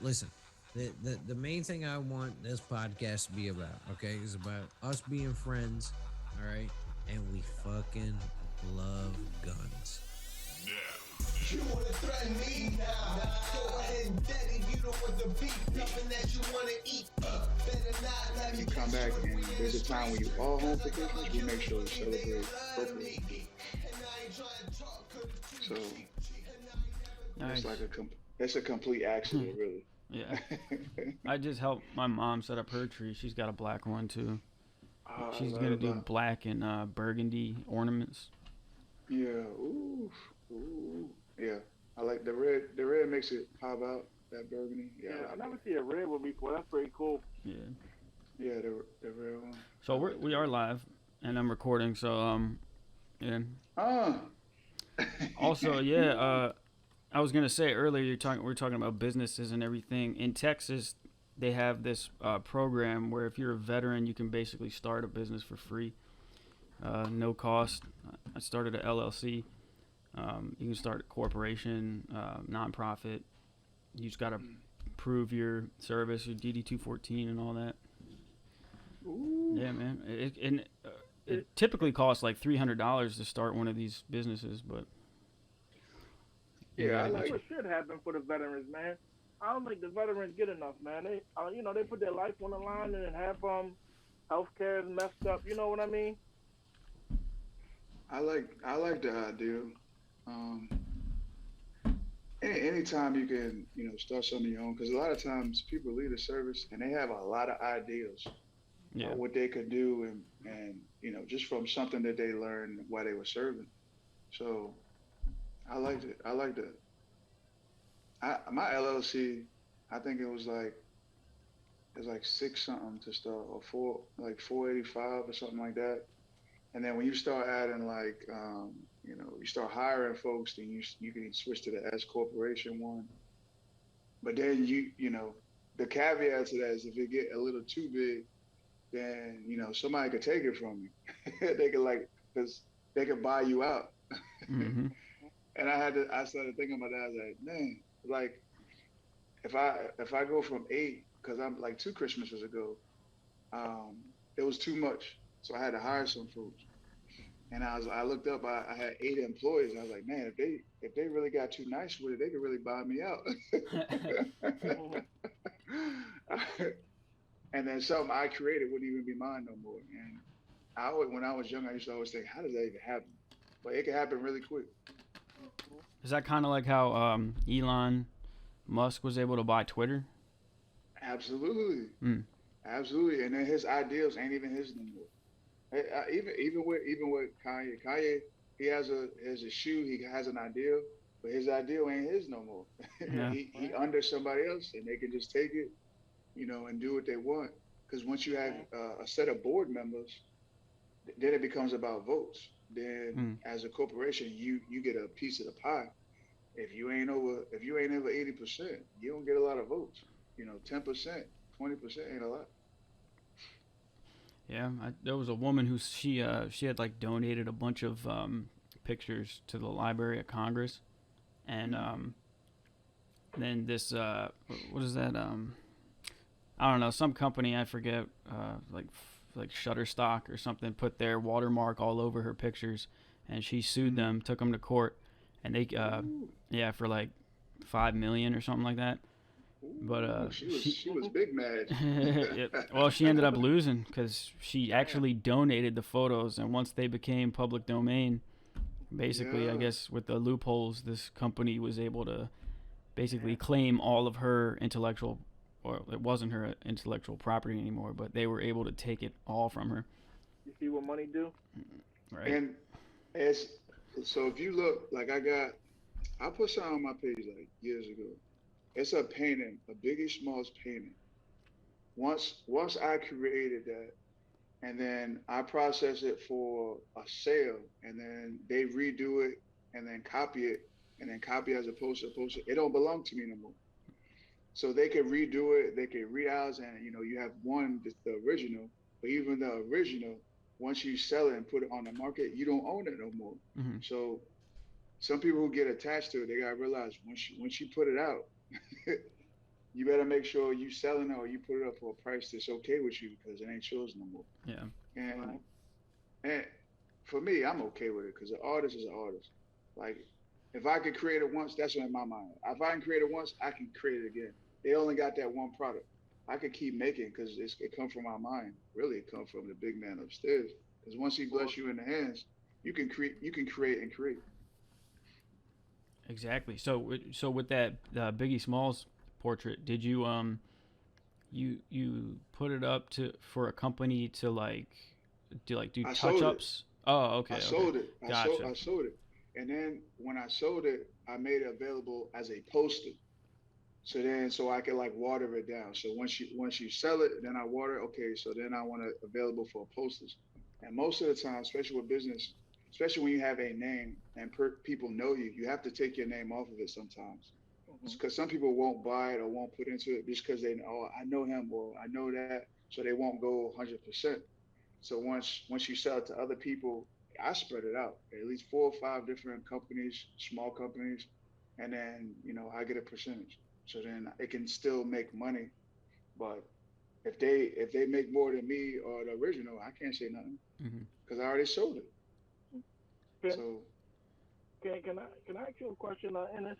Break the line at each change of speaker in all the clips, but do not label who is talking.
Listen, the main thing I want this podcast to be about, okay, is about us being friends, all right, and we fucking love guns.
You wanna threaten me? Nah. Go ahead and dead if you don't want the beef. Nothing that you wanna eat. Better not let
You
me
come
catch
back
you
and
if we in the
there's a time when you
streets.
all home
Cause
for
I got my
Christmas, we make
killers
sure to
with me, they
celebrate
love
appropriately.
me. And I ain't trying to talk, cause it's too
So
cheap. And I ain't never
it's
Nice.
like it's a complete accident, really.
Yeah. I just helped my mom set up her tree. She's got a black one too.
I
She's gonna
love
do black and burgundy ornaments.
yeah, ooh, ooh, yeah. I like the red. The red makes it pop out. That burgundy, yeah, I
Yeah, I
like
never
that.
see a red one before. That's pretty cool.
Yeah.
Yeah, the red one.
So
I like the
we are
red.
live, and I'm recording. So yeah.
Ah.
Also, yeah. I was gonna say earlier, we're talking about businesses and everything. In Texas, they have this program where if you're a veteran, you can basically start a business for free, no cost. I started a LLC. You can start a corporation, nonprofit. You just gotta prove your service, your DD 214, and all that.
Ooh.
Yeah, man. It typically costs like $300 to start one of these businesses, but you
Yeah, I
gotta
That's
get
like.
your.
what should happen for the veterans, man. I don't think the veterans get enough, man. They put their life on the line and then have healthcare is messed up. You know what I mean?
I like the idea. Um, anytime you can, start something your own, because a lot of times people leave the service and they have a lot of ideas
Yeah.
what they could do, and just from something that they learned while they were serving. So I liked it. I liked it. My LLC, I think it was like six something to start, or four, like 485 or something like that. And then when you start adding like, you start hiring folks, then you can switch to the S corporation one. But then the caveat to that is if it get a little too big, then somebody could take it from you. They could like because they could buy you out.
Mm-hmm.
And I started thinking about that. I was like, man, like if I go from eight, because I'm like 2 Christmases ago, it was too much. So I had to hire some folks. And I looked up, I had 8 employees. I was like, man, if they really got too nice with it, they could really buy me out. And then something I created wouldn't even be mine no more. And when I was young, I used to always think, how does that even happen? But it can happen really quick.
Is that kind of like how Elon Musk was able to buy Twitter?
Absolutely,
Mm.
absolutely. And then his ideals ain't even his no more. Even with Kanye, he has a shoe, he has an ideal, but his ideal ain't his no more.
Yeah.
He under somebody else, and they can just take it, and do what they want. Because once you have a set of board members, then it becomes about votes. Then
Mm.
as a corporation, you get a piece of the pie. If you ain't over 80%, you don't get a lot of votes. 10%, 20% ain't a lot.
Yeah. There was a woman who she had like donated a bunch of pictures to the Library of Congress, and
Mm.
then this what is that I don't know, some company I forget, like Shutterstock or something, put their watermark all over her pictures, and she sued
Mm.
them, took them to court, and they
Ooh,
yeah, for like 5 million or something like that. But
ooh, she was
she
she was big mad.
well, she ended up losing because she
Damn.
actually donated the photos, and once they became public domain, basically, I
Yeah,
guess with the loopholes, this company was able to basically
man.
claim all of her intellectual, or it wasn't her intellectual property anymore, but they were able to take it all from her.
You see what money do?
Right.
And as so, if you look, like I put something on my page like years ago. It's a painting, a Biggie Smalls painting. Once I created that, and then I process it for a sale, and then they redo it, and then copy it, and then copy as a poster. It don't belong to me no more. So they can redo it, they can rehouse, and you have one that's the original. But even the original, once you sell it and put it on the market, you don't own it no more.
Hmm.
So some people who get attached to it, they gotta realize once you put it out, better make sure you selling it or you put it up for a price that's okay with you because it ain't yours no more.
Yeah.
And
Right.
and for me, I'm okay with it because an artist is an artist. Like if I could create it once, that's in my mind. If I can create it once, I can create it again. They only got that one product. I could keep making because it comes from my mind. Really, it comes from the big man upstairs. Because once he
Well,
bless you in the hands, you can create. You can create and create.
Exactly. So with that Biggie Smalls portrait, did you you put it up to for a company to do
I
touch
sold it.
ups? Oh,
I
okay, okay,
sold it.
gotcha.
I sold it. And then when I sold it, I made it available as a poster. So I can like water it down. So once you sell it, then I water. Okay, so then I want it available for posters. And most of the time, especially with business, especially when you have a name and people know you, you have to take your name off of it sometimes.
hmm
Because some people won't buy it or won't put into it just because they know, oh, I know him or I know that, so they won't go 100%. So once you sell it to other people, I spread it out at least 4 or 5 different companies, small companies, and then I get a percentage. So then it can still make money. But if they make more than me or the original, I can't say nothing
Hmm.
because I already sold it.
can,
So
can I ask you a question? Ennis?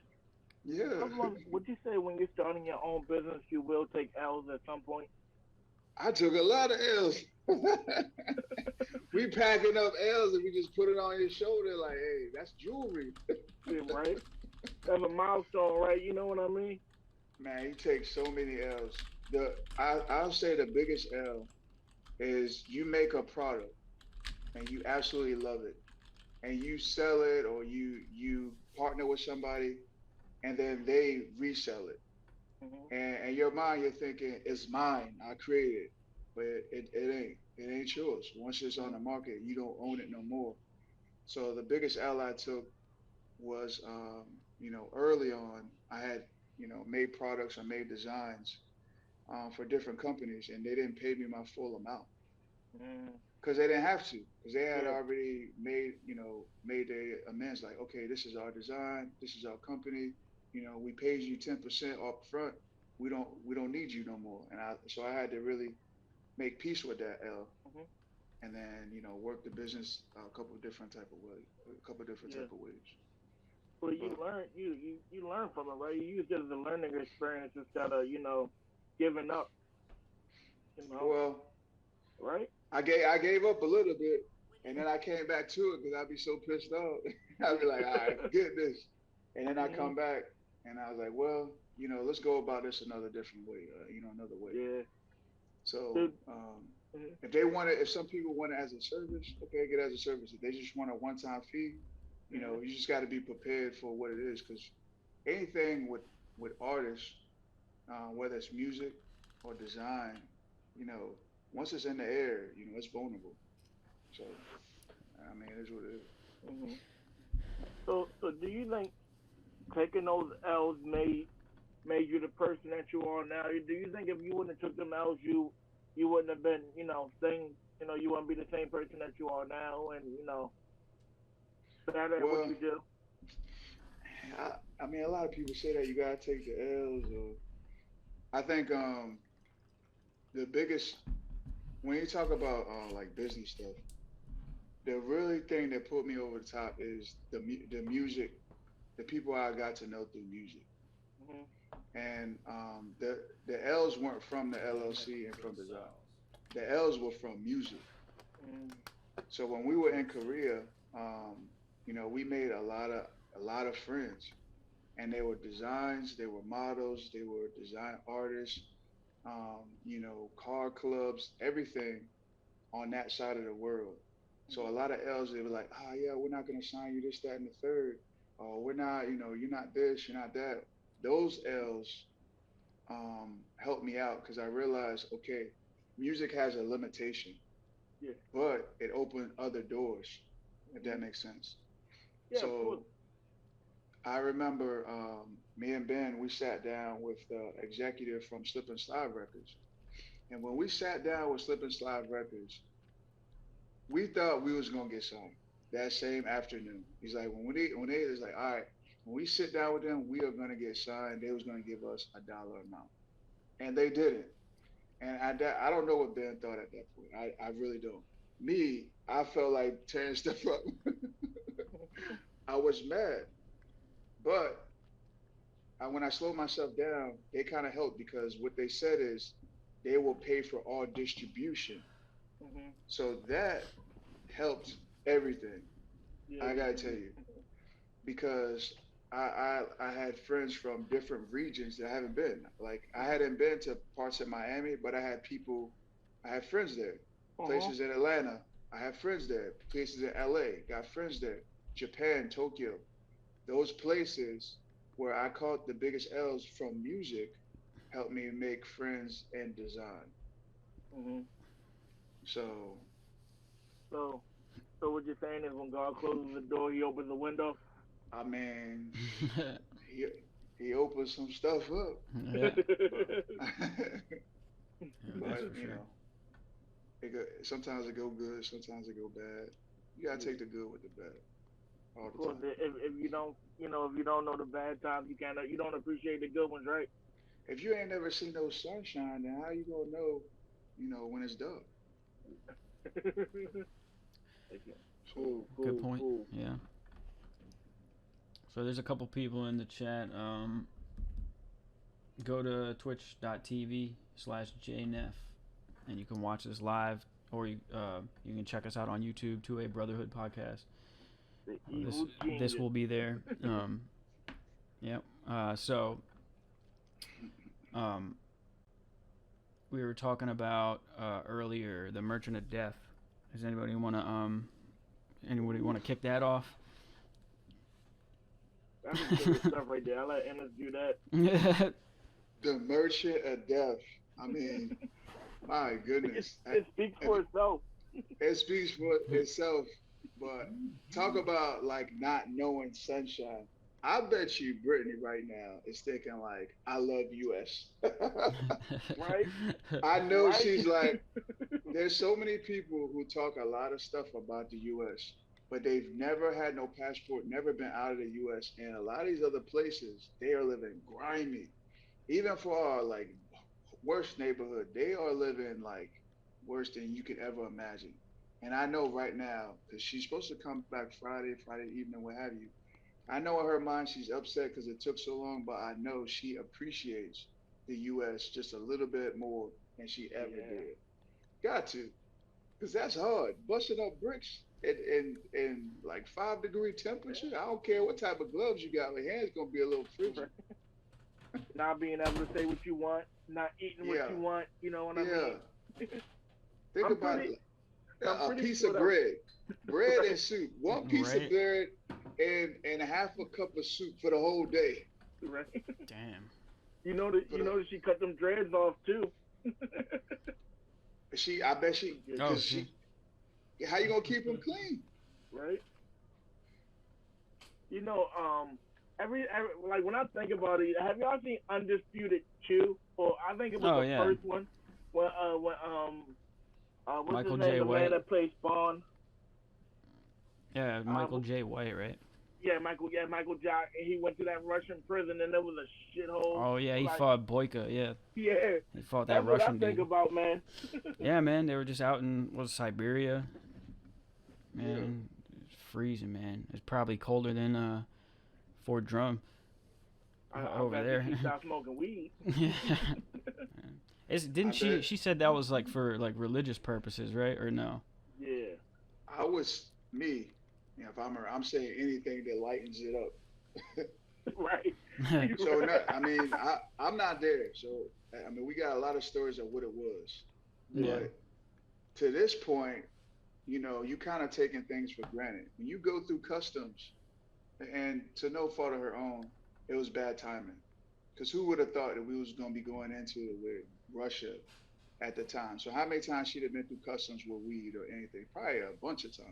yeah,
How long would you say when you're starting your own business, you will take L's at some point?
I took a lot of L's. We packing up L's and we just put it on your shoulder like, hey, that's jewelry.
Yeah, right. That's a milestone, right? You know what I mean?
Man, he takes so many L's. I'll say the biggest L is you make a product and you absolutely love it and you sell it or you partner with somebody and then they resell it.
hmm
And in your mind you're thinking it's mine. I created it. But it ain't. It ain't yours. Once it's on the market, you don't own it no more. So the biggest L I took was early on I had made products or made designs for different companies, and they didn't pay me my full amount
mm
because they didn't have to, because they had
Yeah.
already made their amends. Like, okay, this is our design, this is our company. We paid you 10% up front. We don't need you no more. And I had to really make peace with that L,
hmm
and then work the business a couple of different type of ways, a couple of different
Yeah.
type of ways.
Well, you
But
learn you learn from it, right? You use it as a learning experience instead of giving up.
well,
Right?
I gave up a little bit, and then I came back to it because I'd be so pissed off. I'd be like, all right, forget this, and then I
hmm
come back and I was like, well, let's go about this another different way, another way.
Yeah.
So
Dude. hmm
if some people want it as a service, okay, get it as a service. If they just want a one-time fee,
hmm
you just got to be prepared for what it is because anything with artists, whether it's music or design, you know, once it's in the air, it's vulnerable. So, I mean, it is what it is.
hmm So do you think taking those L's made you the person that you are now? Do you think if you wouldn't have took them L's, you wouldn't have been, same, you wouldn't be the same person that you are now, and better at what
Well,
you do?
I mean, a lot of people say that you gotta take the L's, or I think the biggest when you talk about like business stuff, the really thing that put me over the top is the music, the people I got to know through music,
hmm
and the L's weren't from the LLC and from design. The L's were from music.
hmm
So when we were in Korea, um, we made a lot of friends, and they were designs, they were models, they were design artists, car clubs, everything on that side of the world. So a lot of L's, they were like, oh yeah, we're not gonna sign you this, that, and the third. Or we're not, you're not this, you're not that. Those L's helped me out because I realized, okay, music has a limitation,
Yeah.
but it opened other doors, if
hmm
that makes sense.
Yeah, of course.
So I remember me and Ben, we sat down with the executive from Slip and Slide Records. And when we sat down with Slip and Slide Records, we thought we was gonna get signed that same afternoon. He's like, when they was like, all right, when we sit down with them, we are gonna get signed. They was gonna give us a dollar amount. and they didn't. And I don't know what Ben thought at that point. I really don't. Me, I felt like tearing stuff up. I was mad, but when I slowed myself down, they kind of helped because what they said is they will pay for all distribution.
Mhm.
So that helped everything.
Yeah.
I gotta tell you, because I had friends from different regions that I haven't been. Like I hadn't been to parts of Miami, but I had friends there.
Uh huh.
Places in Atlanta, I have friends there. Places in LA, got friends there. Japan, Tokyo, those places where I caught the biggest L's from music helped me make friends and design.
Mhm.
So
So, so what you're saying is when God closes the door, He opens the window.
I mean, he he opened some stuff up,
Yeah. Yeah, that's
but
for
you
sure.
know, sometimes it go good, sometimes it go bad. You gotta
Yeah.
take the good with the bad all
Of
the
course,
time.
if you don't, if you don't know the bad times, you don't appreciate the good ones, right?
If you ain't never seen no sunshine, then how you gonna know, when it's dark? So
Cool,
Good
cool,
point.
cool.
Yeah. So there's a couple people in the chat. Go to twitch.tv/jneff and you can watch this live, or you can check us out on YouTube, 2A Brotherhood Podcast.
The
This
evil
this
genius.
will be there. Yep. So um, we were talking about earlier the Merchant of Death. Does anybody want to kick that off?
That's some serious stuff right there. I let Ennis do that.
the merchant of death. I mean, my goodness,
It speaks
if
for itself.
it speaks for itself. But talk about like not knowing sunshine. I bet you Brittany right now is thinking like, I love US.
Right?
I know
Right?
she's like, there's so many people who talk a lot of stuff about the US, but they've never had no passport, never been out of the US. And a lot of these other places, they are living grimy. Even for our like worst neighborhood, they are living like worse than you could ever imagine. And I know right now, because she's supposed to come back Friday evening, what have you. I know in her mind she's upset because it took so long, but I know she appreciates the U.S. just a little bit more than she ever
Yeah.
did. Got to, because that's hard. Busting up bricks in like 5-degree temperature. I don't care what type of gloves you got. Your hands gonna be a little frigid.
Not being able to say what you want, not eating what
Yeah,
you want. You know what I
yeah.
mean?
Think
I'm
about
pretty.
it.
I'm
A
pretty
piece
sure
of
that.
bread and soup. One piece of
Right.
bread and half a cup of soup for the whole day.
Right.
Damn.
You know that.
For
You
the
know that she cut them dreads off too.
I bet she,
Oh
because
shit.
how you gonna keep them clean?
Right. You know, every like when I think about it, have y'all seen Undisputed 2? Or I think it was
Oh
the
yeah.
first one. When what's his
Michael
name?
J.
The man
White.
that plays Spawn.
Yeah, Michael J. White, right?
Yeah, Michael Jack, and he went to that Russian prison, and there was a shithole.
Oh yeah, he
Like,
fought Boyka. Yeah,
yeah,
he fought that
that's what I
Russian
think
dude.
about, man.
Yeah, man, they were just out in Siberia.
Yeah.
Man, it's freezing, man. It's probably colder than Fort Drum
I
over
bet
there.
he stopped smoking weed.
Yeah.
I
Didn't
bet
she said that was like for like religious purposes, right? Or no?
Yeah,
I was me. If I'm saying anything that lightens it up.
right.
So no, I mean I'm not there. So I mean we got a lot of stories of what it was,
Yeah.
but to this point, you kind of taking things for granted. When you go through customs, and to no fault of her own, it was bad timing. Because who would have thought that we was gonna be going into it with Russia at the time? So how many times she'd have been through customs with weed or anything? Probably a bunch of times.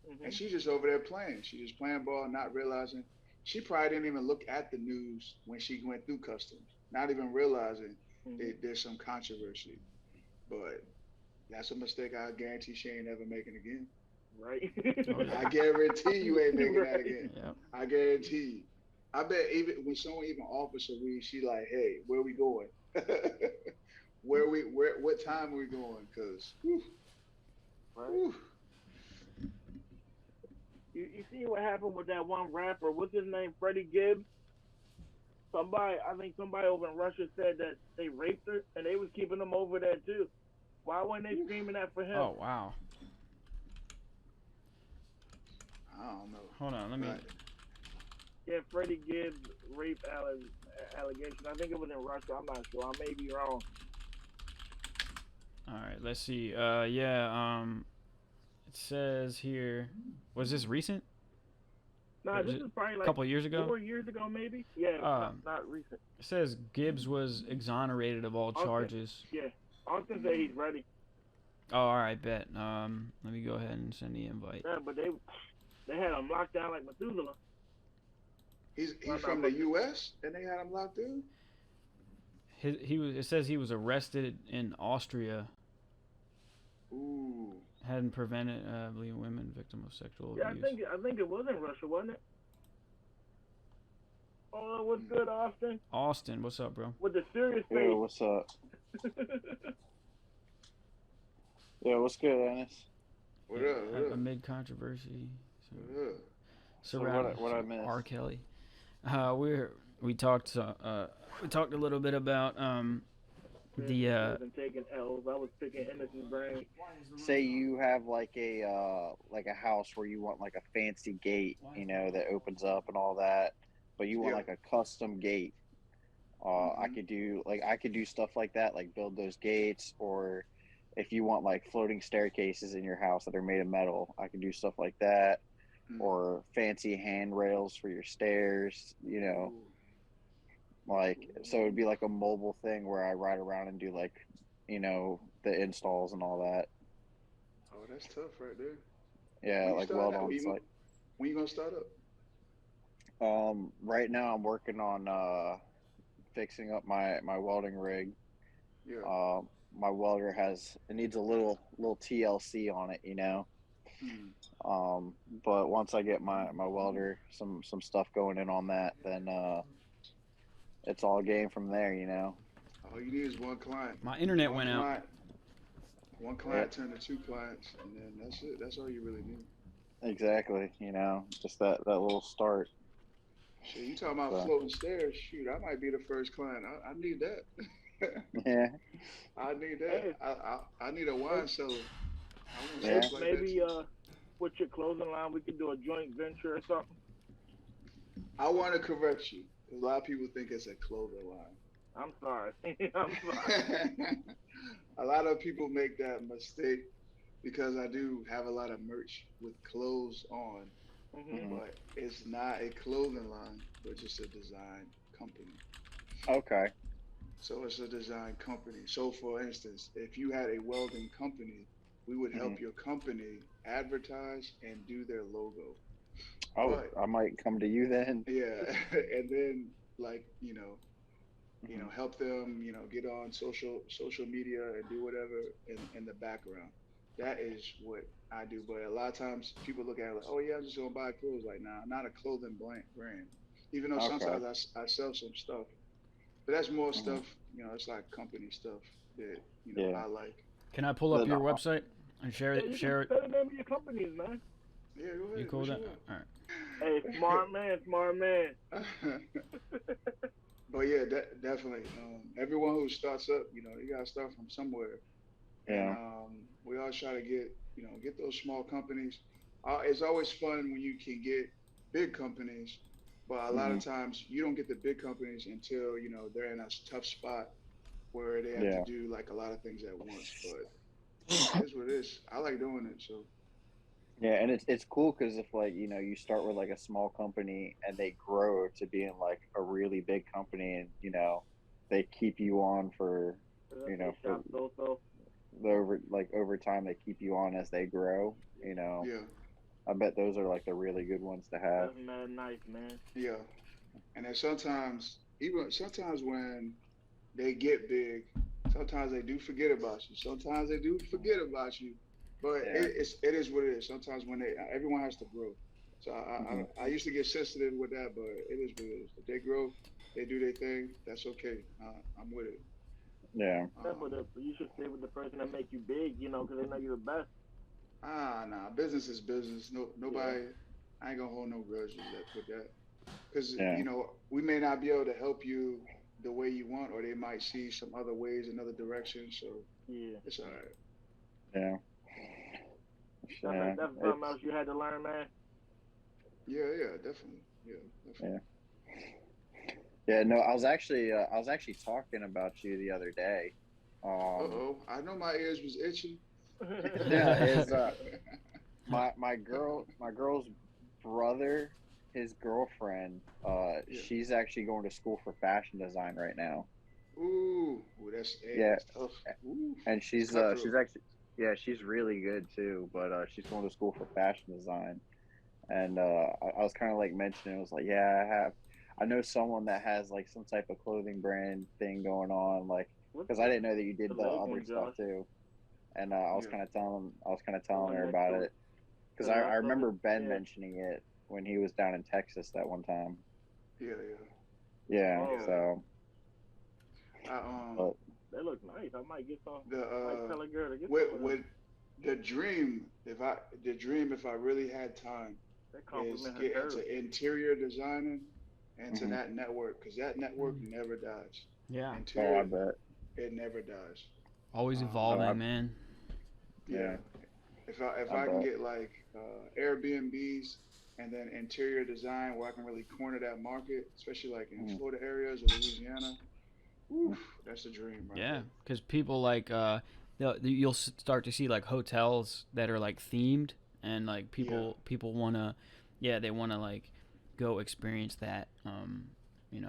And
Mhm.
she's just over there playing. She's just playing ball, not realizing. She probably didn't even look at the news when she went through customs, not even realizing
Mhm.
that there's some controversy. But that's a mistake I guarantee she ain't ever making again.
Right.
Oh yeah.
I guarantee you ain't making that
Right.
again.
Yeah.
I guarantee you. I bet even when someone even offers her weed, she like, hey, where we going? what time are we going? Cause
Right. You see what happened with that one rapper? What's his name? Freddie Gibbs. I think somebody over in Russia said that they raped her, and they was keeping them over there too. Why weren't they screaming that for him?
Oh wow.
I don't know.
Hold on, let me.
Right.
Yeah, Freddie Gibbs rape allegation. I think it was in Russia. I'm not sure. I may be wrong.
All right, let's see. It says here. Was this recent?
Nah, this is probably
A
like
couple years ago.
4 years ago, maybe. Yeah, not recent.
It says Gibbs was exonerated of all charges.
Yeah, Austin said he's ready.
Oh, all right, bet. Let me go ahead and send the invite.
Yeah, but they had him locked down like Methuselah.
He's from the U.S. and they had him locked in.
It says he was arrested in Austria.
Ooh.
Hadn't prevented, I believe, women victim of sexual
Yeah,
abuse.
I think it was in Russia, wasn't it? Oh, what's good, Austin?
Austin, what's up, bro?
With the serious face.
Yo, what's up? Yo, what's good, Ennis?
What up? What up?
Amid controversy,
What up?
surrounding
what I missed?
R. Kelly. We talked a little bit about
I've been taking L's. I was picking Henderson's brain.
Say you have like a house where you want like a fancy gate, that opens up and all that, but you want
Yeah.
like a custom gate. I could do stuff like that, like build those gates, or if you want like floating staircases in your house that are made of metal, I can do stuff like that, or fancy handrails for your stairs, like, so it'd be like a mobile thing where I ride around and do like, the installs and all that.
Oh, that's tough right there.
Yeah,
When you
like
start
weld
out,
on site.
When you gonna start up?
Right now I'm working on fixing up my welding rig.
Yeah.
My welder needs a little TLC on it, but once I get my welder some stuff going in on that, then it's all game from there,
All you need is one client.
My internet went out.
One client turned to two clients, and then that's it. That's all you really need.
Exactly, just that little start.
Shit, you talking about floating stairs? Shoot, I might be the first client. I need that.
Yeah.
I need that. I need a wine cellar. I want
Yeah.
stuff like
Maybe
that.
with your clothing line, we could do a joint venture or something.
I want to correct you. A lot of people think it's a clothing line.
I'm sorry. I'm sorry.
A lot of people make that mistake because I do have a lot of merch with clothes on, but it's not a clothing line, but just a design company.
Okay.
So it's a design company. So for instance, if you had a welding company, we would help your company advertise and do their logo.
Oh,
But,
I might come to you then.
yeah, and then like help them get on social media and do whatever in the background. That is what I do. But a lot of times people look at it like, oh yeah, I'm just gonna buy clothes. Like, nah, I'm not a clothing brand. Even though sometimes I sell some stuff, but that's more stuff. It's like company stuff that I like.
Can I pull up your website and share it?
You
Share it.
can say the name of your companies, man.
Yeah, go ahead.
You cool with that? All right.
Hey, smart man.
But yeah, definitely. Everyone who starts up, you gotta start from somewhere.
Yeah.
And we always try to get those small companies. It's always fun when you can get big companies, but a lot of times you don't get the big companies until they're in a tough spot where they have to do like a lot of things at once. But it's what it is. I like doing it. So.
Yeah, and it's cool because if like you start with like a small company and they grow to being like a really big company, and they keep you on for over time, they keep you on as they grow.
Yeah.
I bet those are like the really good ones to have.
That's mad nice, man.
Yeah, and then sometimes when they get big, sometimes they do forget about you. But it is what it is. Sometimes when everyone has to grow. So I used to get sensitive with that, but it is what it is. If they grow, they do their thing. That's okay. I'm with it.
Yeah.
But you should stay with the person that make you big, you know, because they know you're the best.
Nah, business is business. Nobody, I ain't gonna hold no grudges with that. Because,
Yeah.
we may not be able to help you the way you want, or they might see some other ways, another direction. So
Yeah.
it's all right.
Yeah.
That's something else you had to learn, man.
Yeah, definitely. Yeah, definitely.
Yeah, no, I was actually talking about you the other day.
I know my ears was itchy.
Yeah, is my girl's brother, his girlfriend, she's actually going to school for fashion design right now.
Ooh,
Yeah,
that's tough. Ooh,
and
it's
she's
cutthroat.
actually, yeah, she's really good too, but she's going to school for fashion design. And I was kind of like mentioning, I was like, yeah, I know someone that has like some type of clothing brand thing going on, like,
What's
because I didn't know that you
the
did the
leg
other
one,
stuff
Josh?
too. And I was
Yeah.
kind of
The
telling
one
her
next
about
to
it,
the
because I
left of
remember
it?
Ben
Yeah.
mentioning it when he was down in Texas that one time.
Yeah.
Yeah,
Oh.
so but
They look nice. I might get some.
The
I might tell a girl to get
with
some of them.
the dream, if I really had time,
They
is
compliment her
get
curves.
into interior designing and to
Mhm.
that network, because that network never dies.
Yeah.
Oh, I
Interior,
bet.
it never dies.
Always
Um,
Oh,
evolving, man.
yeah. If
I
I can
bet.
get like Airbnbs and then interior design where I can really corner that market, especially like in
Mhm.
Florida areas or Louisiana, oof, that's a dream right
Yeah,
there.
because people like you'll start to see like hotels that are like themed, and like
Yeah.
people wanna, yeah, they wanna like go experience that.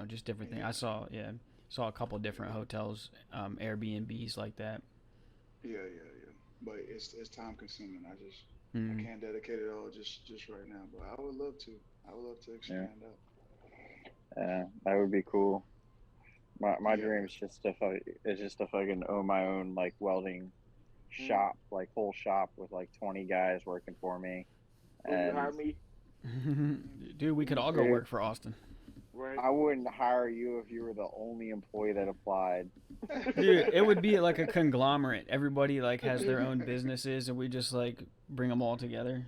Just different
And
things.
you,
I saw a couple different hotels, Airbnbs like that.
yeah. But it's time consuming. I
Mm.
can't dedicate it all just right now. But I would love to. I would love to
Yeah,
expand out.
yeah, that would be cool. My
Yeah.
dream is just if I can own my own like welding
Mm.
shop, like whole shop with like 20 guys working for me,
Will you hire
and
me?
Dude, we could all go
it,
work for Austin.
Right.
I wouldn't hire you if you were the only employee that applied.
Dude, it would be like a conglomerate. Everybody like has their own businesses, and we just like bring them all together.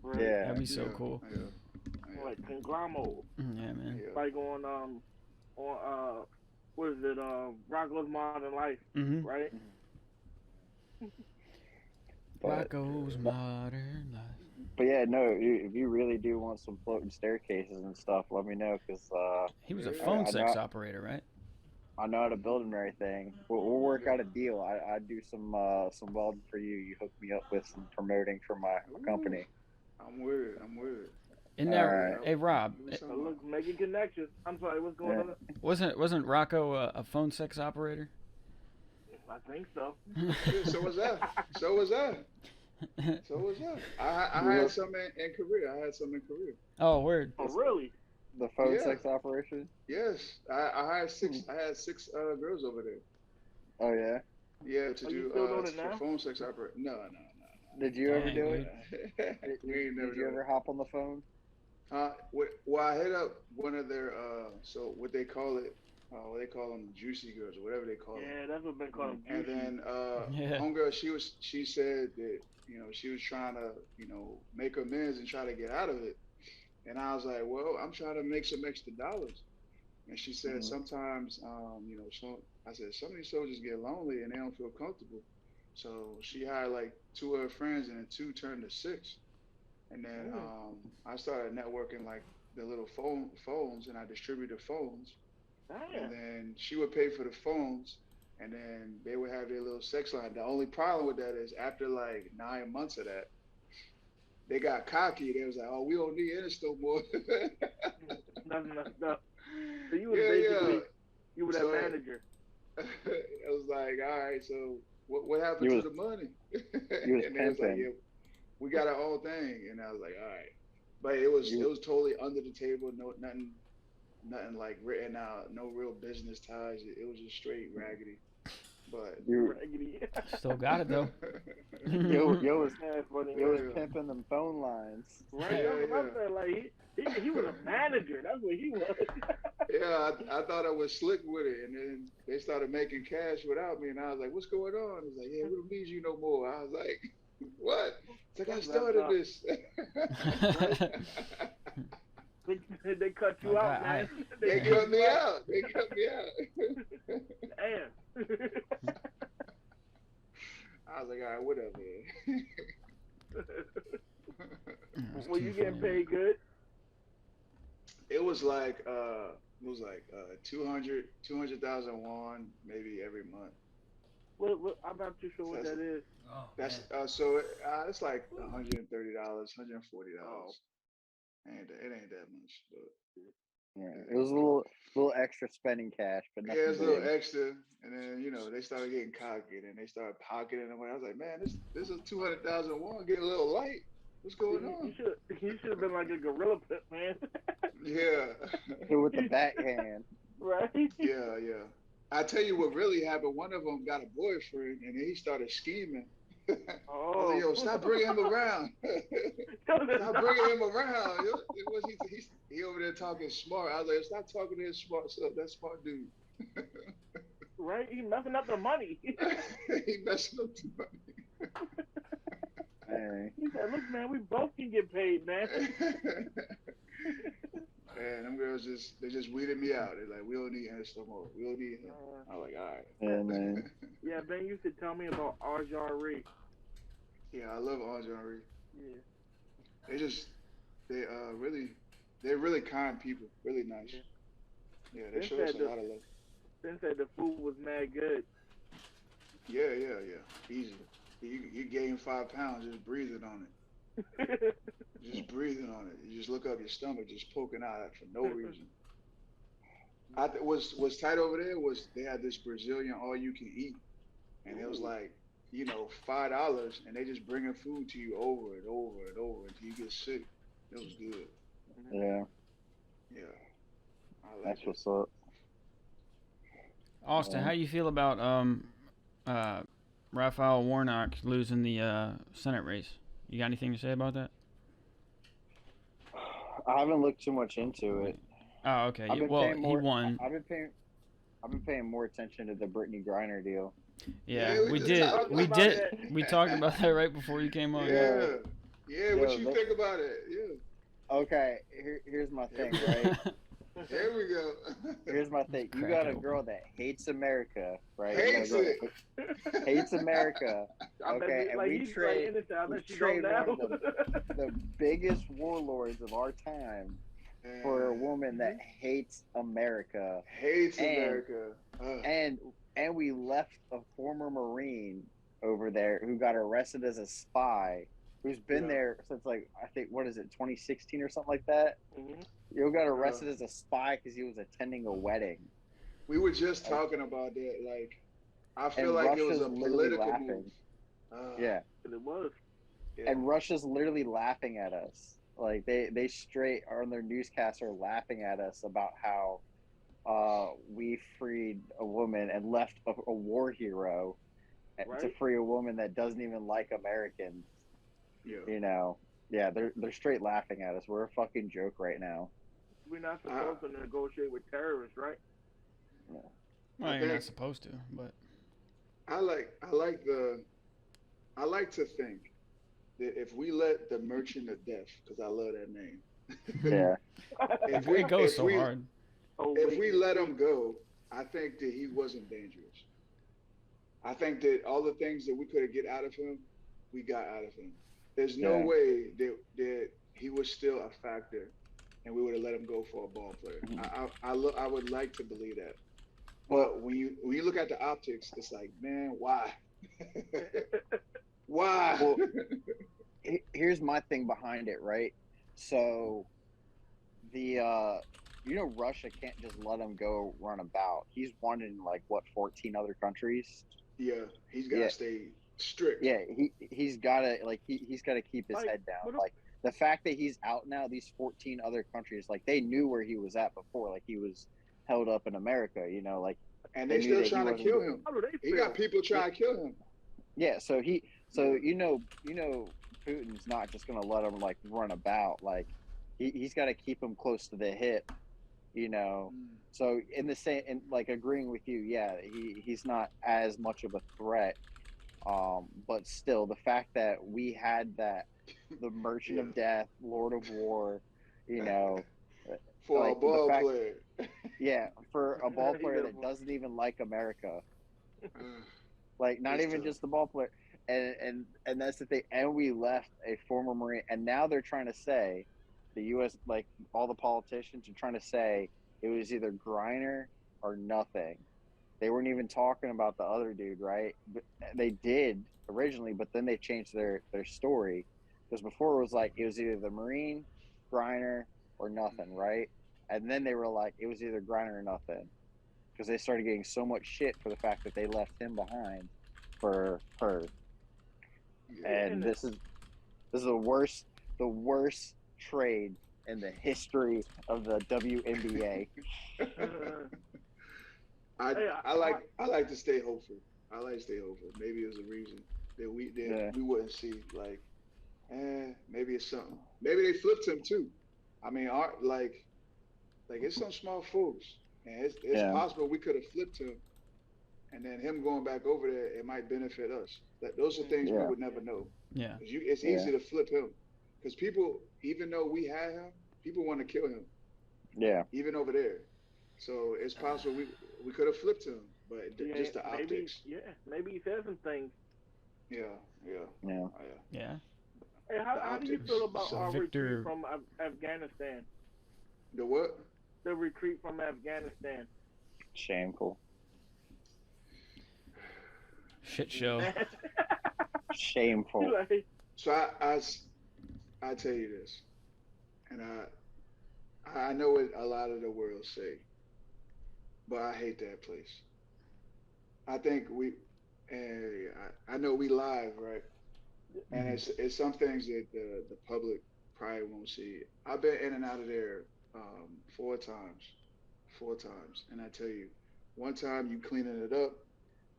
Right.
Yeah,
That'd be so
Yeah.
cool.
Yeah.
Like conglomerate.
Yeah, man.
Yeah.
Like what is it? Rocko's Modern Life.
Mhm.
Right.
but
Rocco's Modern Life.
but yeah, no. If you really do want some floating staircases and stuff, let me know because
He was a
Yeah.
phone
I
sex
know
operator, right?
I know how to build and everything. We'll work out a deal. I do some welding for you. You hook me up with some promoting for my
Ooh,
company.
I'm with it. I'm with it.
Isn't
All
that,
right.
hey Rob?
What we talking
So
about?
look, making connections. I'm sorry. What's going
Yeah.
on?
Wasn't Rocco a phone sex operator?
I think so.
Yeah, so was that. So was that. So was that. I
You
had
look
some in Korea. I had some in Korea.
Oh, word.
Oh, really?
the phone
Yeah.
sex operation.
Yes, I had six. I had six girls over there.
Oh yeah.
Yeah, to
Are you
do
still doing it
for
now?
phone sex opera. No.
Did you ever
Dang,
do
dude.
it?
We ain't never
Did you
done
ever
it.
hop on the phone?
Well, I hit up one of their so what they call it, what they call them, juicy girls or whatever they call them.
Yeah, that's what been calling
And
juicy.
then
Yeah.
homegirl, she said that she was trying to make amends and try to get out of it. And I was like, well, I'm trying to make some extra dollars. And she said
Mhm.
sometimes, I said some of these soldiers get lonely and they don't feel comfortable. So she hired like two of her friends, and then two turned to six. And then I started networking like the little phones, and I distributed phones. And
Damn.
then she would pay for the phones, and then they would have their little sex line. The only problem with that is after like 9 months of that, they got cocky. They was like, "Oh, we don't need Insta no more."
That's messed up. So you was
Yeah.
basically you were that
So
manager.
I was like, "All right, so what happened
You
to
was
the money?"
you was
And they was like,
pimping.
"Yeah, we got our own thing." And I was like, "All right," but it
You
was totally under the table. No, nothing like written out. No real business ties. It was just straight raggedy. But
you
Raggedy.
Still got it though.
Yo was
That's funny.
yo was pimping them phone lines.
Right?
Yeah,
That's what I'm saying. Like he was a manager. That's what he was.
Yeah, I thought I was slick with it, and then they started making cash without me, and I was like, "What's going on?" He's like, "Yeah, we don't need you no more." I was like, "What?" It's like I started this.
They cut you out, man.
They cut me out. They cut me out.
Damn.
I was like, "All right, whatever."
Were you getting paid good?
It was like 200,000 won maybe every month.
What? I'm not too sure what that is.
Oh,
That's
man.
so it's like $130, $140. It ain't that much, but
Yeah, it was a little extra spending cash, but
yeah,
nothing
it's a little
big.
extra. And then they started getting cocky, and they started pocketing them. I was like, man, this is 200,000 won, getting a little light. What's going on?
You should have been like a gorilla pit, man.
Yeah.
With the backhand.
Right?
Yeah, yeah. I tell you what really happened. One of them got a boyfriend, and then he started scheming. I was like, yo, stop bringing him around. Stop bringing him around. He over there talking smart. I was like, stop talking to his smart stuff. That smart dude.
Right? He messing up the money.
He messing up the money.
Hey.
He said, look, man, we both can get paid, man.
And them girls they just weeded me out. They're like, we don't need him no more. We don't need him. I was like, all right.
Yeah, man.
Yeah, Ben used to tell me about Arjari.
Yeah, I love Andre.
Yeah.
They're really kind people, really nice. Yeah, they show us a lot of love.
Ben said the food was mad good.
Yeah. Easy. You gain 5 pounds just breathing on it. Just breathing on it. You just look up, your stomach just poking out for no reason. What's tight over there was they had this Brazilian all you can eat, and it was like $5, and they just bringing food to you over and over and over until you get sick. It was good.
Yeah.
Yeah.
That's what's up.
Austin, how you feel about Raphael Warnock losing the Senate race? You got anything to say about that?
I haven't looked too much into it.
Oh, okay. He won.
I've been paying more attention to the Brittany Griner deal.
Yeah, we did. We talked about that right before you came on.
Yeah. What you think about it? Yeah.
Okay. Here's my thing, right?
There we go.
Here's my thing. You got a girl that hates America, right?
Hates it.
Hates America. Okay, and we trade one of the biggest warlords of our time for a woman that hates America.
Hates America.
And we left a former Marine over there who got arrested as a spy, who's been there since I think, 2016 or something like that?
Mm-hmm.
You got arrested as a spy because he was attending a wedding.
We were just talking about that. Like, I feel like
Russia's
it was a political move.
Yeah.
It was.
Yeah.
And Russia's literally laughing at us. Like, they straight are on their newscasts are laughing at us about how we freed a woman and left a war hero to free a woman that doesn't even like Americans.
Yeah.
Yeah, they're straight laughing at us. We're a fucking joke right now.
We're not supposed to negotiate with terrorists, right?
Yeah.
Well, you're not supposed to, but
I like to think that if we let the Merchant of Death, because I love that name.
Yeah.
If we let him go, I think that he wasn't dangerous. I think that all the things that we could get out of him, we got out of him. There's no way that he was still a factor, and we would have let him go for a ball player. I would like to believe that. But when you look at the optics, it's like, man, why? Why?
Well, here's my thing behind it, right? So Russia can't just let him go run about. He's wanted in 14 other countries.
Yeah, he's got to stay strict.
Yeah, he's got to he's got to keep his head down. The fact that he's out now, these 14 other countries, they knew where he was at before. He was held up in America, and
they still trying to kill him. He got people trying to kill him.
Yeah, so So Putin's not just gonna let him like run about. Like he's got to keep him close to the hip. So in the same, and like agreeing with you, yeah, he's not as much of a threat. But still, the fact that we had that, the Merchant
Yeah.
of Death, Lord of War, you know,
For a
like the
ball
fact,
player.
yeah, for a ball
He
player
never-
that doesn't even like America,
Uh,
like not
it's
even
tough.
just the ball player, and that's the thing. And we left a former Marine, and now they're trying to say, the U.S. like all the politicians are trying to say it was either Griner or nothing. They weren't even talking about the other dude, right? But they did originally, but then they changed their story, because before it was like it was either the Marine, Griner, or nothing, right? And then they were like it was either Griner or nothing, because they started getting so much shit for the fact that they left him behind for her.
Yeah.
And this is the worst trade in the history of the WNBA.
Hey,
I like to stay hopeful. I like to stay hopeful. Maybe it's a reason that
Yeah,
we wouldn't see. Like, maybe it's something. Maybe they flipped him too. I mean, like it's some small folks, and it's
yeah,
possible we could have flipped him, and then him going back over there, it might benefit us. That those are things we
yeah,
would never know.
Yeah.
'Cause it's
yeah,
easy to flip him, because people, even though we had him, people want to kill him,
yeah,
even over there. So it's possible we could have flipped him, but
yeah,
just the
maybe,
optics.
yeah, maybe he said some things.
Yeah, yeah,
yeah.
yeah.
Yeah.
Hey,
The
how do you
optics
feel about our
suck.
retreat
Victor.
from Afghanistan?
The what?
The retreat from Afghanistan.
Shameful.
Shit show.
Shameful.
Like,
So I tell you this, and I know what a lot of the world say, but I hate that place. I think and I know we live, right? And
Hmm.
it's some things that the public probably won't see. I've been in and out of there 4 times, 4 times, and I tell you, one time you cleaning it up,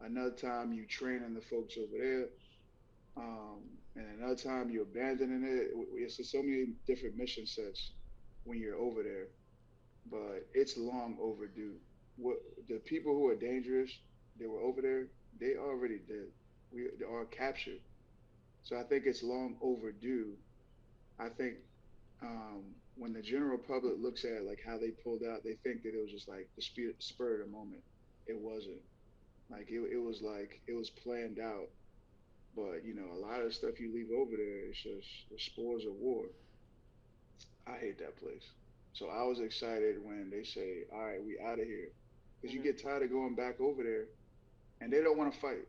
another time you training the folks over there, and another time you abandoning it. It's just so many different mission sets when you're over there, but it's long overdue. What the people who are dangerous that were over there, they already dead. They are captured. So I think it's long overdue. I think when the general public looks at like how they pulled out, they think that it was just like the spur of the moment. It wasn't. Like it was like it was planned out. But a lot of the stuff you leave over there is just the spores of war. I hate that place. So I was excited when they say, "All right, we out of here," because you
mhm.
get tired of going back over there, and they don't want to fight.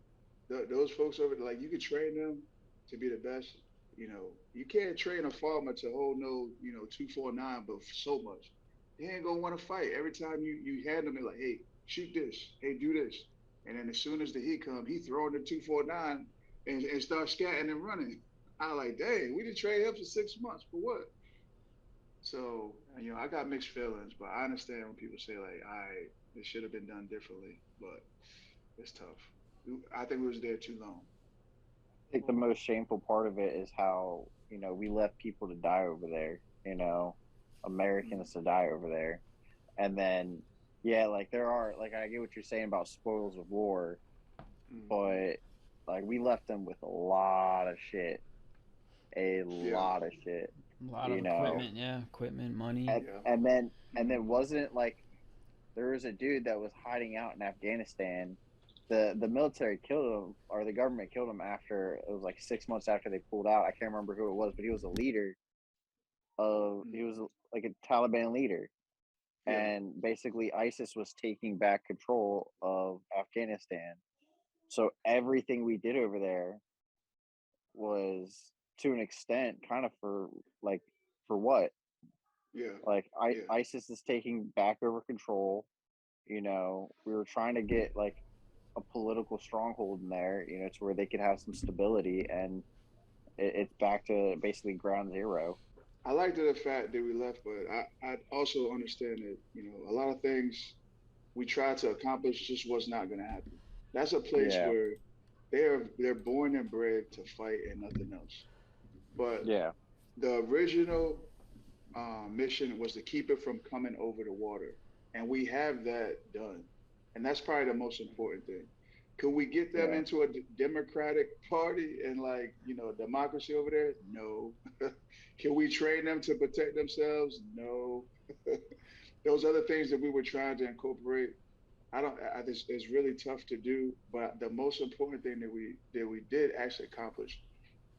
Those folks over there, like you could train them to be the best. You can't train a farmer to hold no, 249, but so much. They ain't gonna want to fight. Every time you hand them, they're like, "Hey, shoot this. Hey, do this." And then as soon as the heat come, he throwing the 249 and start scatting and running. I like, dang, we did train him for 6 months for what? So, I got mixed feelings, but I understand when people say like, "All right, it should have been done differently," but it's tough. I think we was there too long.
I think the most shameful part of it is how, we left people to die over there,
Mm,
Americans to die over there. And then, yeah, like there are, like, I get what you're saying about spoils of war,
mm,
but like we left them with a lot of shit, a
yeah,
lot of shit,
A lot of
you know,
equipment. Yeah. Equipment, money.
and,
yeah,
and then wasn't like there was a dude that was hiding out in Afghanistan. The military killed him, or the government killed him after it was like 6 months after they pulled out. I can't remember who it was, but he was a leader he
mm,
was like a Taliban leader,
yeah.
and basically ISIS was taking back control of Afghanistan. So everything we did over there was to an extent kind of like for what?
Yeah,
Like
yeah.
ISIS is taking back over control. We were trying to get like a political stronghold in there, to where they could have some stability, and it's back to basically ground zero.
I like the fact that we left, but I also understand that a lot of things we tried to accomplish just was not going to happen. That's a place
Yeah,
where they're born and bred to fight and nothing else. But
Yeah.
the original mission was to keep it from coming over the water, and we have that done, and that's probably the most important thing. Could we get them
Yeah.
into a democratic party and like democracy over there? No. Can we train them to protect themselves? No. Those other things that we were trying to incorporate, I don't. It's really tough to do. But the most important thing that we did actually accomplish.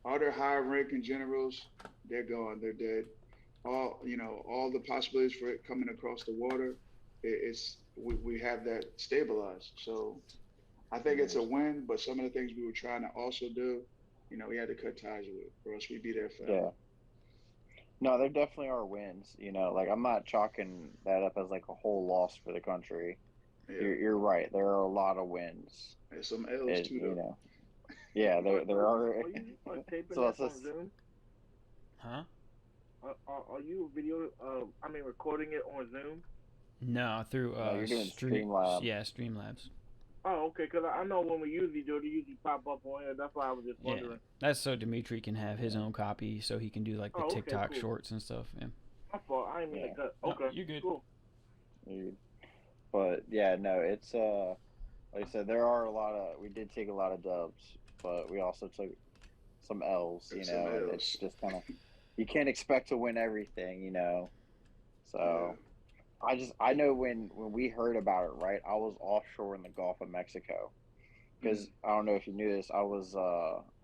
All their high ranking generals, they're gone. They're dead. All the possibilities for it coming across the water, we have that stabilized. So I think it's a win. But some of the things we were trying to also do, we had to cut ties with, or else we'd be there forever.
Yeah. No, there definitely are wins. Like I'm not chalking that up as like a whole loss for the country.
Yeah,
You're right. There are a lot of wins.
there's some L's too, though.
Yeah, there are.
Are you taping
So
that
it's
on
just,
Zoom?
Huh?
Are you video? Recording it on Zoom?
No, through
No, you're doing Streamlabs.
Yeah, Streamlabs.
Oh, okay. Because I know when we usually do it, they usually pop up on here. That's why I was just wondering.
Yeah, that's so Dimitri can have his own copy, so he can do like the
Okay,
TikTok
cool.
shorts and stuff. Yeah.
My fault. I didn't mean to cut.
No,
Okay,
you're good.
Cool.
But yeah, no, it's like I said, there are a lot of. We did take a lot of dubs, but we also took some L's.
Some
And
Ls.
it's just kind of you can't expect to win everything. So. I know when we heard about it, right? I was offshore in the Gulf of Mexico because I don't know if you knew this. I was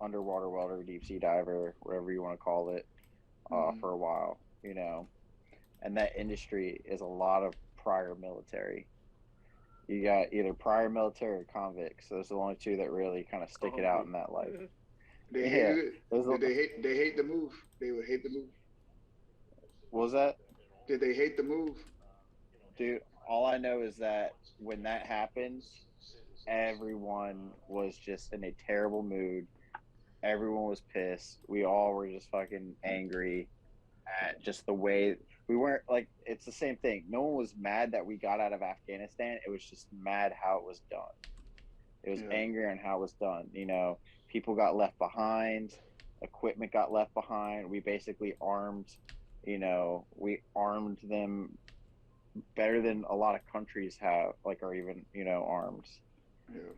underwater welder, deep sea diver, whatever you want to call it, for a while, and that industry is a lot of prior military. You got either prior military or convicts. Those are the only two that really kind of stick it out in that life.
They
Yeah.
hated it. Did they hate the move? They would hate the move.
What was that?
Did they hate the move?
Dude, all I know is that when that happened, everyone was just in a terrible mood. Everyone was pissed. We all were just fucking angry at just the way we weren't like. It's the same thing. No one was mad that we got out of Afghanistan. It was just mad how it was done. It was angry on how it was done. People got left behind. Equipment got left behind. We basically armed. We armed them better than a lot of countries have, are even, armed.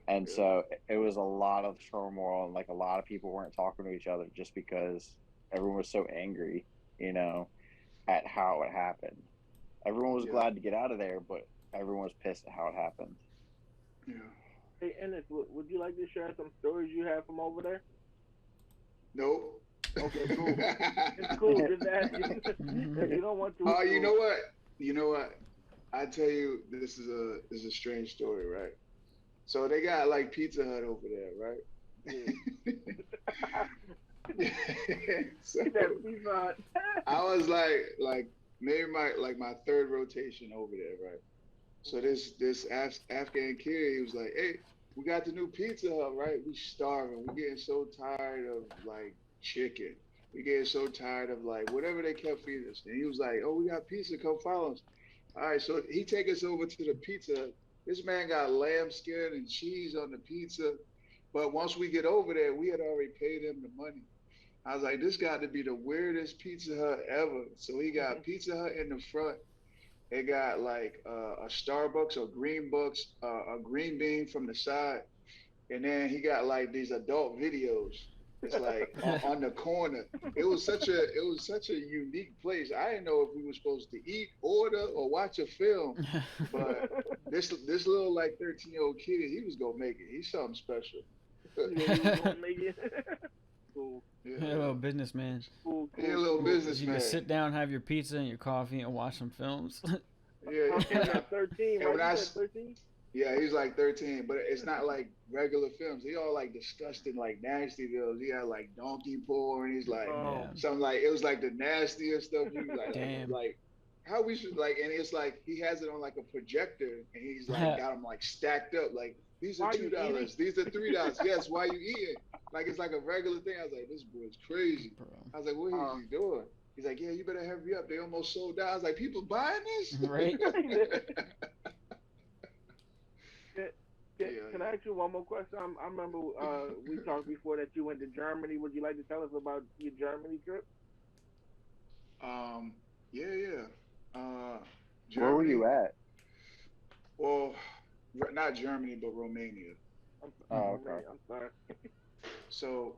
And so it was a lot of turmoil, and like a lot of people weren't talking to each other just because everyone was so angry, at how it happened. Everyone was glad to get out of there, but everyone was pissed at how it happened.
Yeah.
Hey, Ennis, would you like to share some stories you have from over there?
Nope.
Okay, cool. It's cool. Just ask you. If you don't want to.
Oh, you know what? I tell you, this is a strange story, right? So they got like Pizza Hut over there, right? So I was like maybe my third rotation over there, right? So this Afghan kid, he was like, "Hey, we got the new Pizza Hut, right? We starving. We getting so tired of like chicken. We getting so tired of like whatever they kept feeding us." And he was like, "Oh, we got pizza. Come follow us." All right, so he take us over to the pizza. This man got lamb skin and cheese on the pizza. But once we get over there, we had already paid him the money. I was like, this got to be the weirdest Pizza Hut ever. So he got Pizza Hut in the front. It got like a Starbucks or a green bean from the side. And then he got like these adult videos. It's like on the corner. It was such a unique place. I didn't know if we were supposed to eat, order, or watch a film. But this little like 13-year-old kid, he was gonna make it. He's something special.
Yeah, he was gonna make it. Cool.
Yeah, a little businessman.
Cool.
Yeah, a little businessman.
You can sit down, have your pizza and your coffee, and watch some films.
Yeah.
13,
And when
right? 13?
Yeah, he's like 13, but it's not like regular films. He all like disgusting, like nasty videos. He had like donkey porn. He's like something like it was like the nastiest stuff. You like,
Damn.
like how we should like, and it's like he has it on like a projector, and he's like got them like stacked up. Like these are $2, these are $3. Yes, why you eating? Like it's like a regular thing. I was like, this boy's crazy.
Bro.
I was like, what is he doing? He's like, yeah, you better hurry up. They almost sold out. I was like, people buying this?
Right.
Can I ask you one more question? I remember we talked before that you went to Germany. Would you like to tell us about your Germany trip?
Um, yeah, yeah.
Where were you
Germany.
at?
Well, not Germany, but Romania.
Oh,
Romania.
okay.
I'm sorry.
So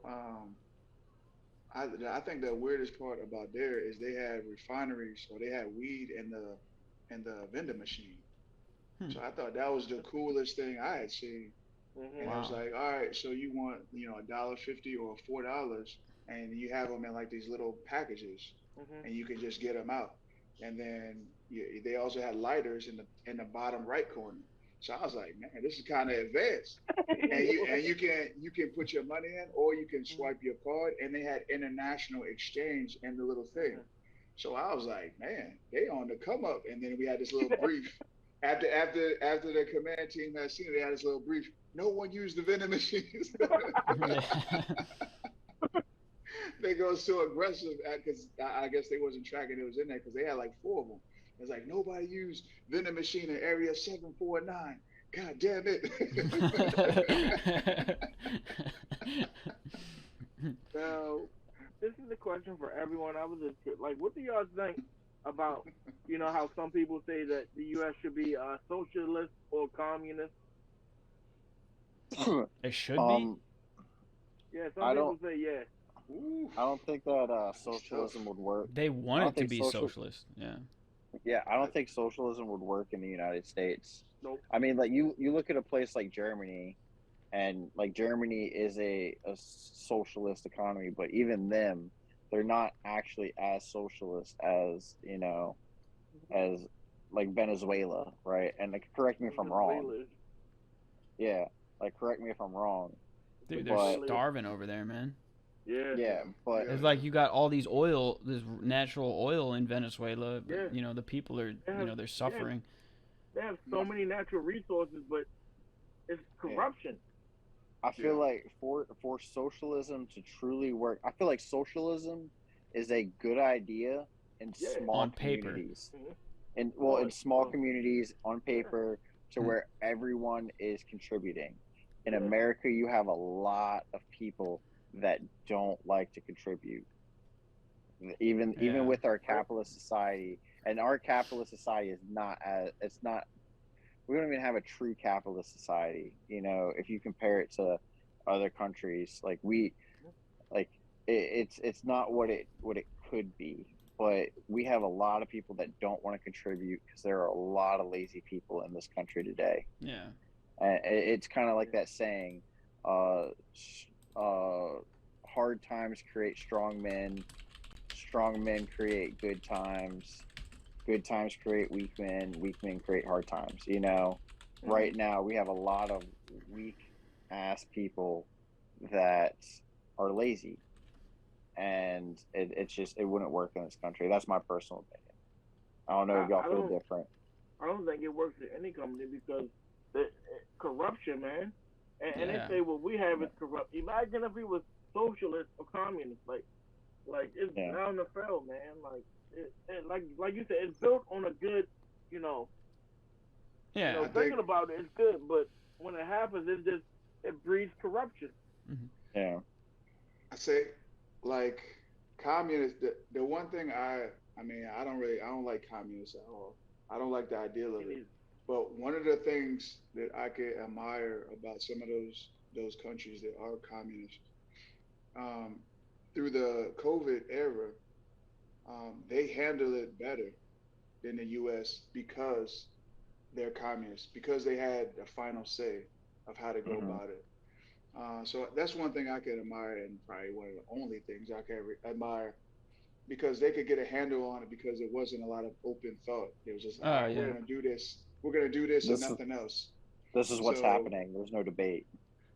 I think the weirdest part about there is they have refineries, or they have weed in the vending machine.
Hmm.
So I thought that was the coolest thing I had seen. And it
Mhm.
was
Wow.
like, all right, so you want, $1.50 or $4, and you have them in like these little packages,
Mhm.
and you can just get them out. And then they also had lighters in the bottom right corner. So I was like, man, this is kind of advanced. And you can put your money in, or you can
Mhm.
swipe your card, and they had international exchange in the little thing.
Mhm.
So I was like, man, they on the come up. And then we had this little brief after the command team had seen it. They had this little brief. No one used the vending machines.
Yeah.
They go so aggressive because I guess they wasn't tracking it was in there because they had like four of them. It's like nobody used vending machine in area 749. God damn it.
So this is a question for everyone. I was just like, what do y'all think about how some people say that the U.S. should be socialist or communist?
It should be.
um,
Yeah, some
I
people
don't.
say yeah.
Ooh,
I don't think that
that's tough.
socialism would work.
They
I
want
don't
it to
think
be
social.
socialist. Yeah.
Yeah, I
I,
don't think socialism would work in the United States.
Nope.
I mean, like you look at a place like Germany, and like Germany is a socialist economy, but even them, they're not actually as socialist as as like Venezuela, right? And like, correct me if I'm wrong.
Venezuela is
Yeah, like correct me if I'm wrong,
Dude, they're
but
Venezuela is
starving over there, man.
yeah,
yeah,
yeah,
but
It's
yeah,
like you got all these oil, this natural oil in Venezuela, but
yeah.
the people are,
They have
they're
yeah,
suffering.
they have
yeah,
so many natural resources, but it's
yeah.
corruption.
I
yeah,
feel like for socialism to truly work, I feel like socialism is a good idea in
Yeah.
small
On paper.
communities.
Mm-hmm.
And well, in
But
small communities on
yeah,
paper to
Hmm.
where everyone is contributing. In
yeah,
America, you have a lot of people that don't like to contribute. Even
Yeah.
with our
right.
capitalist society, and our capitalist society is not as it's not we don't even have a true capitalist society. If you compare it to other countries, like like it's not what it could be. But we have a lot of people that don't want to contribute because there are a lot of lazy people in this country today.
Yeah.
And it's kind of like
Yeah.
that saying, uh, uh, hard times create strong men create good times create weak men create hard times.
Mm-hmm.
Right now we have a lot of weak ass people that are lazy, and it's just it wouldn't work in this country. That's my personal opinion. I don't know
I,
if y'all
I
feel
don't
different.
I don't think it works in any company because the corruption, man. And they
Yeah.
say what we have is corrupt. Imagine if we was socialist or communist, like it's
Yeah,
bound to fail, man. Like you said, it's built on a good, you know,
Yeah.
I think
thinking about it, it's good, but when it happens, it breeds corruption.
Hmm.
yeah.
I say like communists. The one thing I mean I don't like communists at all. I don't like the ideal
Me
of it.
neither.
But one of the things that I could admire about some of those countries that are communist, um, through the COVID era, they handle it better than the U.S. because they're communists, because they had the final say of how to go
Hmm.
about it. So that's one thing I can admire, and probably one of the only things I can admire, because they could get a handle on it because it wasn't a lot of open thought. It was just like, all
Oh
right,
yeah.
we're gonna do this and
This is
nothing else.
this is what's
So
happening. There's no debate.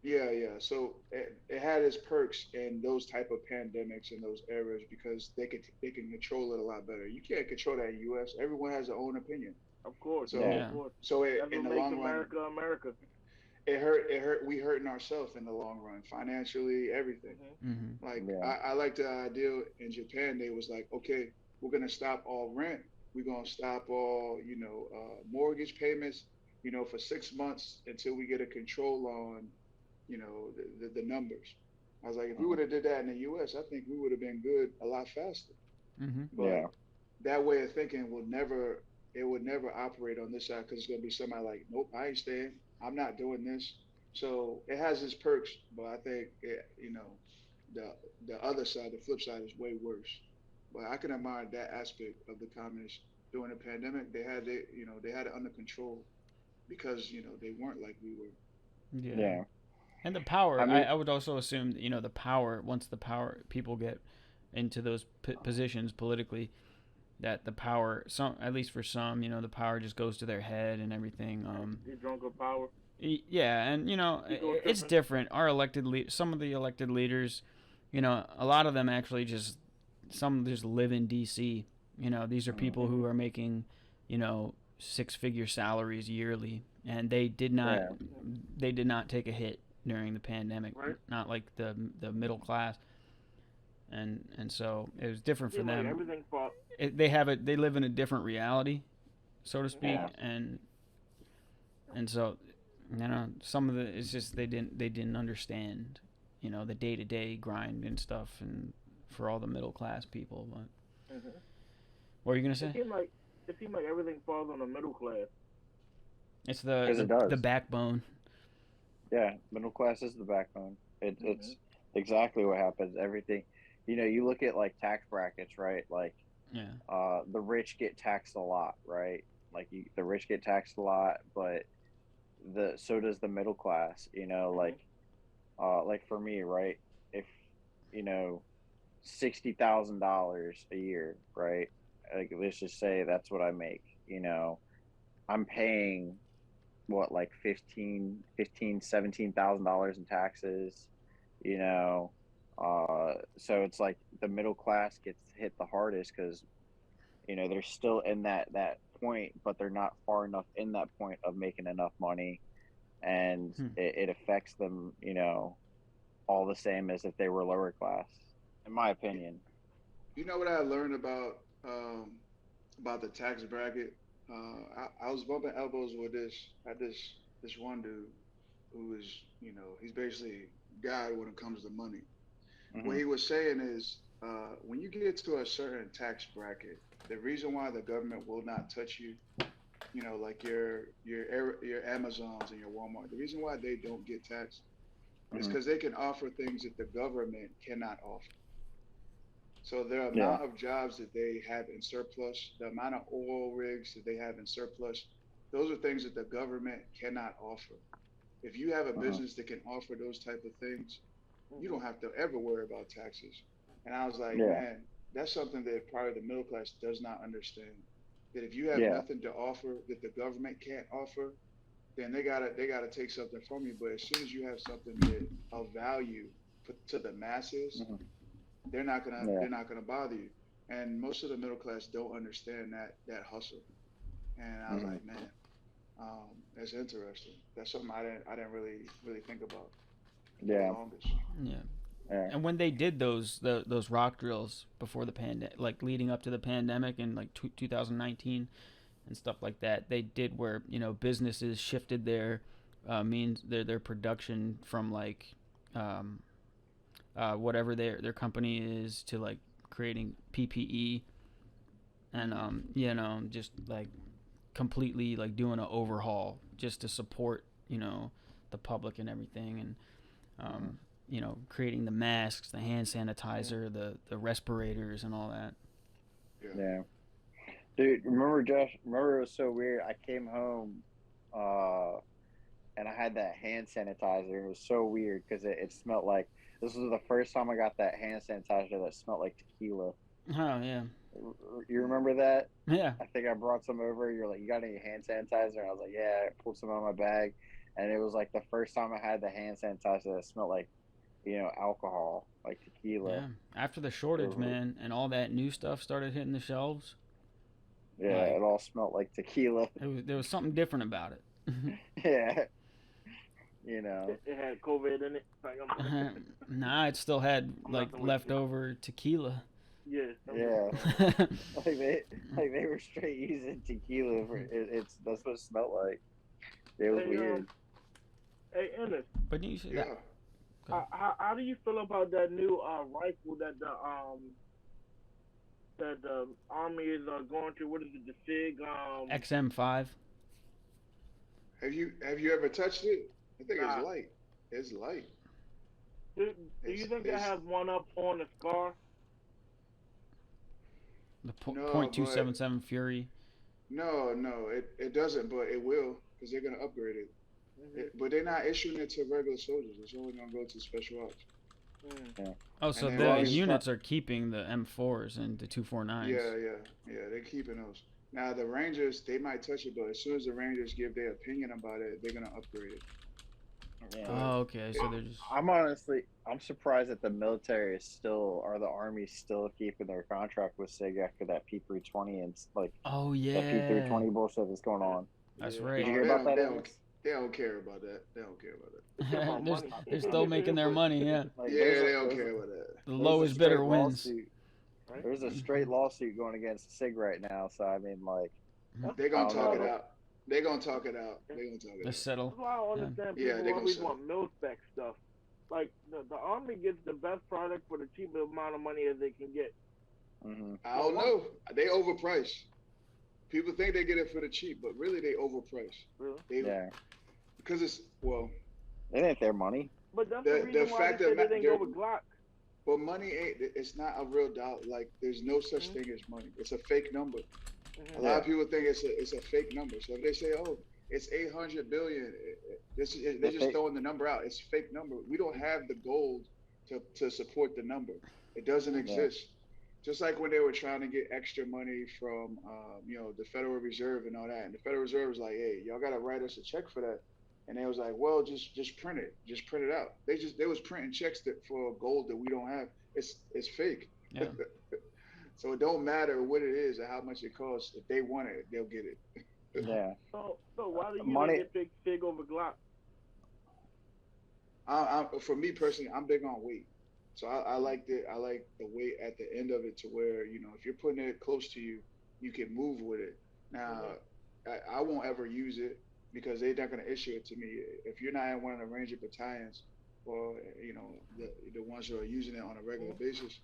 yeah, yeah. So it had its perks in those type of pandemics in those eras because they can control it a lot better. You can't control that in U.S. Everyone has their own opinion.
Of course,
Yeah,
of
So
Yeah.
course.
it,
That's
in
what
the
makes
long run,
America America.
it hurt. We hurting ourselves in the long run, financially, everything.
Hmm.
Hmm.
Like
yeah,
I like the idea in Japan. They was like, okay, we're gonna stop all rent. We're gonna stop all mortgage payments, for 6 months until we get a control on, the numbers. I was like, if we would have did that in the U.S., I think we would have been good a lot faster.
Mm-hmm.
But
Yeah.
that way of thinking it would never operate on this side because it's gonna be somebody like, nope, I ain't staying. I'm not doing this. So it has its perks, but I think the other side, the flip side, is way worse. But I can admire that aspect of the communists during the pandemic. They had it under control because they weren't like we were.
Yeah.
Yeah.
And the power,
I mean,
I would also assume, the power, once the power, people get into those positions politically, that the power, at least for some, the power just goes to their head and everything.
You're drunk of power.
Yeah, and, it's different. Our some of the elected leaders, a lot of them actually some just live in D.C. These are people who are making, 6-figure salaries yearly, and they did not take a hit during the pandemic,
right?
Not like the middle class, and so it was different for them.
Everything
They live in a different reality, so to speak, and so some of it's just they didn't understand, the day-to-day grind and stuff, and for all the middle class people. But what are you gonna say?
It seems like everything falls on the middle class.
It's
it does.
the backbone.
Yeah, middle class is the backbone. It's exactly what happens. Everything, you look at like tax brackets, right? Like, the rich get taxed a lot, right? Like the rich get taxed a lot, but so does the middle class. Like for me, right? If $60,000 a year, right? Like let's just say that's what I make. I'm paying what, like $17,000 in taxes, so it's like the middle class gets hit the hardest because they're still in that point, but they're not far enough in that point of making enough money, and it affects them all the same as if they were lower class, in my opinion.
You know what I learned about the tax bracket? I was bumping elbows with this one dude who is, he's basically God when it comes to money. What he was saying is, when you get to a certain tax bracket, the reason why the government will not touch you, like your Amazons and your Walmart, the reason why they don't get taxed is because they can offer things that the government cannot offer. So the amount of jobs that they have in surplus, the amount of oil rigs that they have in surplus, those are things that the government cannot offer. If you have a business that can offer those type of things, you don't have to ever worry about taxes. And I was like, man, that's something that probably the middle class does not understand. That if you have nothing to offer that the government can't offer, then they gotta take something from you. But as soon as you have something that of value to the masses, they're not gonna bother you. And most of the middle class don't understand that hustle. And I was like, man, that's interesting. That's something I didn't really think about. For the longest.
Yeah. And when they did those rock drills before the pandemic, like leading up to the pandemic in like 2019 and stuff like that, they did where businesses shifted their production from like whatever their company is to like creating PPE and just like completely like doing an overhaul just to support the public and everything, and creating the masks, the hand sanitizer, the respirators, and all that.
Yeah. Dude, remember, Josh? Remember, it was so weird. I came home, and I had that hand sanitizer. It was so weird because it smelled like. This was the first time I got that hand sanitizer that smelled like tequila.
Oh yeah.
You remember that?
Yeah.
I think I brought some over. You're like, you got any hand sanitizer? And I was like, yeah. I pulled some out of my bag, and it was like the first time I had the hand sanitizer that smelled like, alcohol, like tequila.
Yeah. After the shortage, man, and all that new stuff started hitting the shelves.
Yeah, like, it all smelled like tequila.
There was something different about it.
Yeah.
It had COVID in it.
Nah, it still had like leftover tequila.
Yeah.
Yeah. like they were straight using tequila. That's what it smelled like. It was
Hey,
weird.
hey, Ennis,
But you see that?
Yeah.
how do you feel about that new rifle that the army is going to? What is it? The Sig
XM5.
Have you ever touched it? I think it's
Nah.
light. It's light.
Do you think that
It's
has one up on the Scar?
The
no, but
.277 Fury.
no, it doesn't, but it will because they're gonna upgrade it. But they're not issuing it to regular soldiers. It's only gonna go to special ops.
Yeah.
Oh, so
then
the
Rangers-
units are keeping the M4s and the 249s.
Yeah. They're keeping those. Now the Rangers, they might touch it, but as soon as the Rangers give their opinion about it, they're gonna upgrade it.
Yeah.
Oh, okay. So they're just.
I'm surprised that the military is still, or the army still keeping their contract with SIG after that P320 and like
Oh
that
yeah.
P320 bullshit that's going on.
That's
Yeah.
right.
Did you hear about that?
They
Ennis?
don't care about that. They don't care about that.
They're still making their money. Yeah.
Like,
Yeah,
there's a-
they don't
there's a-
care about that.
The
there's a
lowest
straight
bidder wins.
lawsuit. There's a straight lawsuit going against SIG right now. So I mean, like,
They're gonna
I don't
talk
know.
it out. They're gonna talk it out. They're gonna talk it
Let's
out.
settle.
That's why I don't understand
Yeah,
people
they gonna
always
sell.
want mil spec stuff. Like the army gets the best product for the cheapest amount of money as they can get.
mhm.
I don't know. They overprice. People think they get it for the cheap, but really they overprice.
Really?
Yeah,
Because it's well,
it ain't their money.
But that's
The-
the,
the
reason why
fact
they
that
said they didn't go
they're-
with Glock.
but money ain't. It's not a real dollar. Like there's no such thing as money. It's a fake number. A lot of people think it's a fake number. So if they say, oh, it's 800 billion, they're just throwing the number out. It's a fake number. We don't have the gold to support the number. It doesn't exist. Just like when they were trying to get extra money from, the Federal Reserve and all that, and the Federal Reserve was like, "Hey, y'all gotta write us a check for that," and they was like, "Well, just print it, just print it out." They was printing checks for gold that we don't have. It's fake.
Yeah.
So it don't matter what it is or how much it costs. If they want it, they'll get it.
Yeah,
So why do you
Money-
get big Sig over Glock?
For me personally, I'm big on weight. So I like the weight at the end of it to where, if you're putting it close to you, you can move with it. Now, I won't ever use it because they're not going to issue it to me. If you're not in one of the Ranger battalions or, the ones who are using it on a regular basis,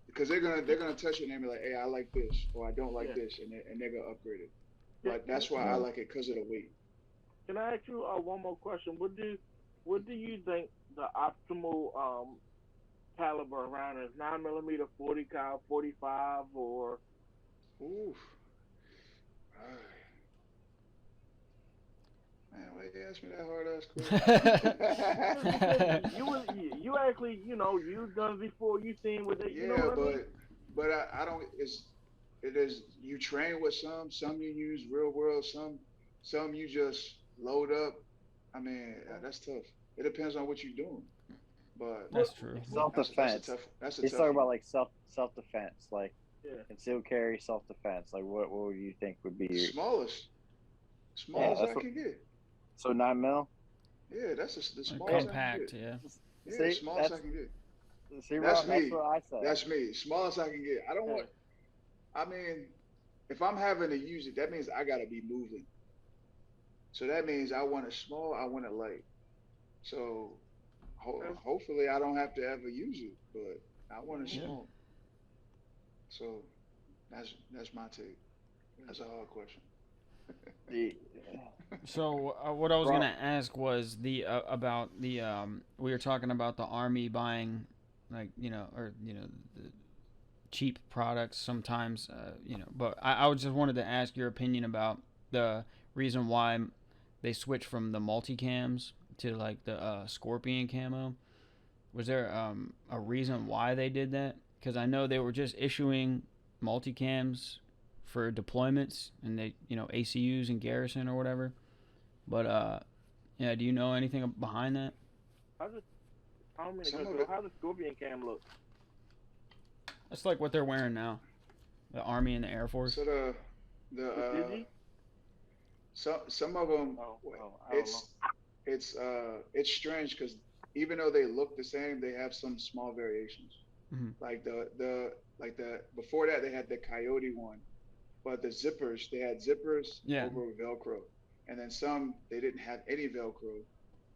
because they're gonna touch it and be like, hey, I like this or I don't like this, and they're gonna upgrade it. But that's why I like it because of the weight.
Can I ask you one more question? What do you think the optimal caliber around is? 9mm, 40 cal, 45, or?
Oof. Man, why you ask me that hard ass question?
you actually used guns before. You seen with it. You know what I mean?
but I don't. It is you train with some you use real world, some you just load up. I mean, that's tough. It depends on what you're doing. But
That's true.
self-defense.
That's a
He's
tough
talking about
one.
like self-defense, like concealed carry, self-defense. Like what would you think would be your
smallest I can get.
So 9mm?
Yeah, that's the smallest
Compact,
I can get.
yeah.
Yeah,
See,
smallest I can get.
See,
That's
Rob,
me.
that's what I said.
That's me. Smallest I can get. I don't want. I mean, if I'm having to use it, that means I gotta be moving. So that means I want it small. I want it light. So hopefully I don't have to ever use it, but I want it small. So that's my take. That's a hard question.
So what I was gonna ask was about the we were talking about the army buying the cheap products sometimes but I just wanted to ask your opinion about the reason why they switched from the multicams to like the scorpion camo. Was there a reason why they did that? Because I know they were just issuing multicams for deployments and they ACUs and garrison or whatever. But do you know anything behind that?
How does the Scorpion cam look?
That's like what they're wearing now, the Army and the Air Force.
So some of them, it's strange because even though they look the same, they have some small variations.
Mm-hmm.
Like the before that they had the Coyote one, but the zippers, they had zippers over Velcro. and then some they didn't have any Velcro,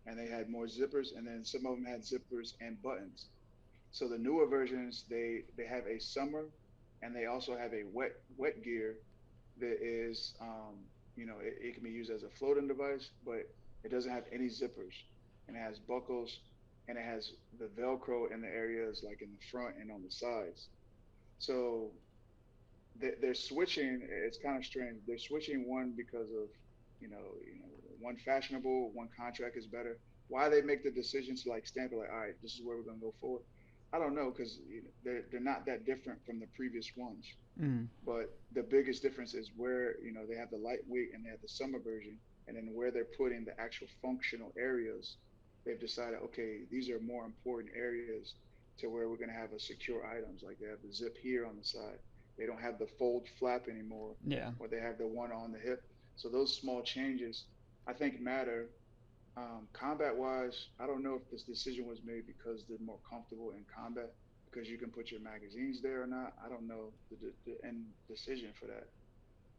and they had more zippers, and then some of them had zippers and buttons. So the newer versions, they have a summer, and they also have a wet gear that is, it can be used as a floating device, but it doesn't have any zippers, and it has buckles, and it has the Velcro in the areas like in the front and on the sides. So they're switching. It's kind of strange. They're switching one because of, one fashionable, one contract is better. Why they make the decision to like stamp it like, all right, this is where we're gonna go forward. I don't know because they're not that different from the previous ones.
Mm.
But the biggest difference is where they have the lightweight and they have the summer version, and then where they're putting the actual functional areas, they've decided, okay, these are more important areas to where we're gonna have a secure items. Like they have the zip here on the side. They don't have the fold flap anymore,
Yeah.
or they have the one on the hip. So those small changes, I think, matter. Combat wise, I don't know if this decision was made because they're more comfortable in combat because you can put your magazines there or not. I don't know the end decision for that,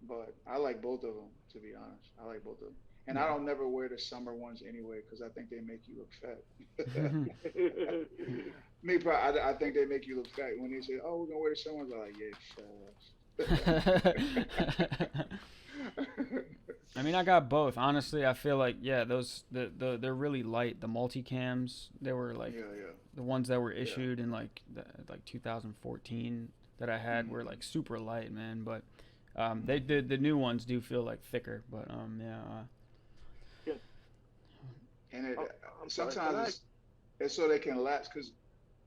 but I like both of them, to be honest. I like both of them, and I
Yeah.
don't never wear the summer ones anyway because I think they make you look fat. I think they make you look fat when they say, "Oh, we're gonna wear the summer ones." I'm like, yeah, fat.
I mean, I got both. Honestly, I feel like those they're really light. The multicams, they were like
Yeah,
the ones that were
yeah.
issued in like 2014 that I had were
Mhm.
like super light, man. But the new ones do feel like thicker. But
And it
I'm sorry. Can
sometimes
I?
it's so they can last because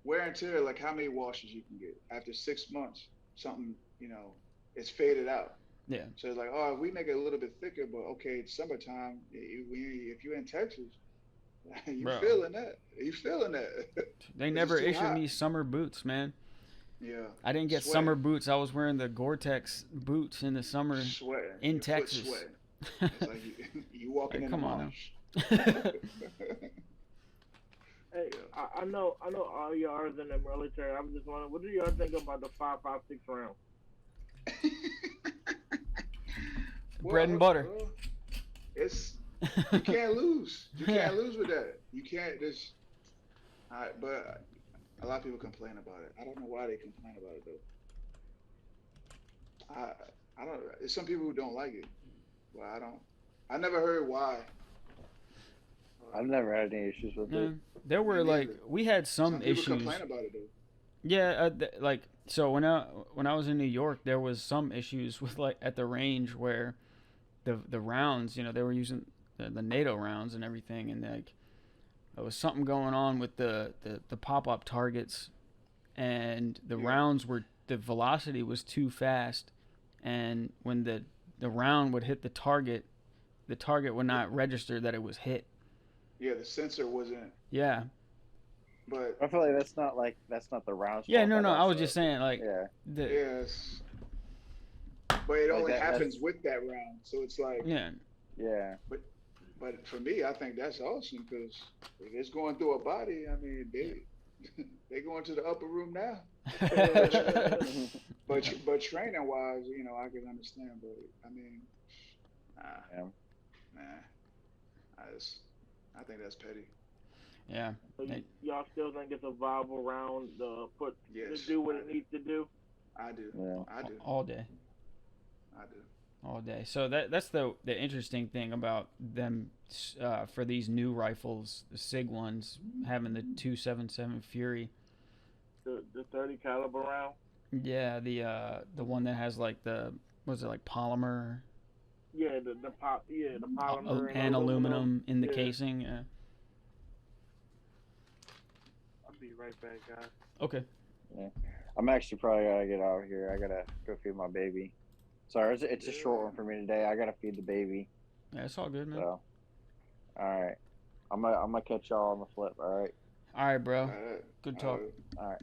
wear and tear, like how many washes you can get after 6 months, something it's faded out.
yeah,
So it's like, oh, we make it a little bit thicker, but okay, it's summertime. If you're in Texas, you
bro,
feeling that? You feeling that?
they
It's
never
just too
issued
hot.
me summer boots, man.
Yeah,
I didn't get summer
sweating,
boots. I was wearing the Gore-Tex boots in the summer
sweating,
in
your foot
Texas.
sweating. It's like you walking
Like,
in the
come on now.
marsh.
Hey,
Yeah.
I know all y'all are in the military. I'm just wondering, what do y'all think about the 5.56 round?
Bread and butter.
Well, it's you can't lose. You can't lose with that. You can't just. But a lot of people complain about it. I don't know why they complain about it though. I don't. There's some people who don't like it. Well, I don't. I never heard why.
I've never had any issues with
Yeah.
it.
There were
Me
like
neither.
we had some
Some people
issues.
complain about it though.
Yeah, like so when I was in New York, there was some issues with like at the range where the rounds, they were using the NATO rounds and everything, and like there was something going on with the pop-up targets, and the
Yeah.
rounds were the velocity was too fast, and when the round would hit the target would not register that it was hit.
Yeah, the sensor wasn't.
Yeah.
But
I feel like that's not the rounds.
Yeah,
fault,
no, I was
that's
just saying like
yeah.
yes, but it
Like
only
that's
happens with that round. So it's like.
yeah.
yeah.
But for me, I think that's awesome because if it's going through a body, I mean, they going to the upper room now. But training wise, I can understand. But I mean, nah,
Yeah.
nah, I think that's petty.
Yeah.
So y'all still think it's a viable round to
Yes,
do what
I
it
do.
needs to do?
I do.
Yeah.
I do.
All day.
I do.
All day. So that's the interesting thing about them for these new rifles, the SIG ones, having the 277 Fury.
The 30 caliber round?
Yeah, the one that has like was it like polymer
Yeah, the polymer
and aluminum in the
Yeah.
casing. Yeah.
I'll be right back, guys.
Okay.
I'm actually probably gotta get out of here. I gotta go feed my baby. Sorry, it's a short one for me today. I gotta feed the baby.
Yeah, it's all good, man.
So, all right. I'm gonna catch y'all on the flip. All right.
All right, bro.
All right.
Good talk.
All right.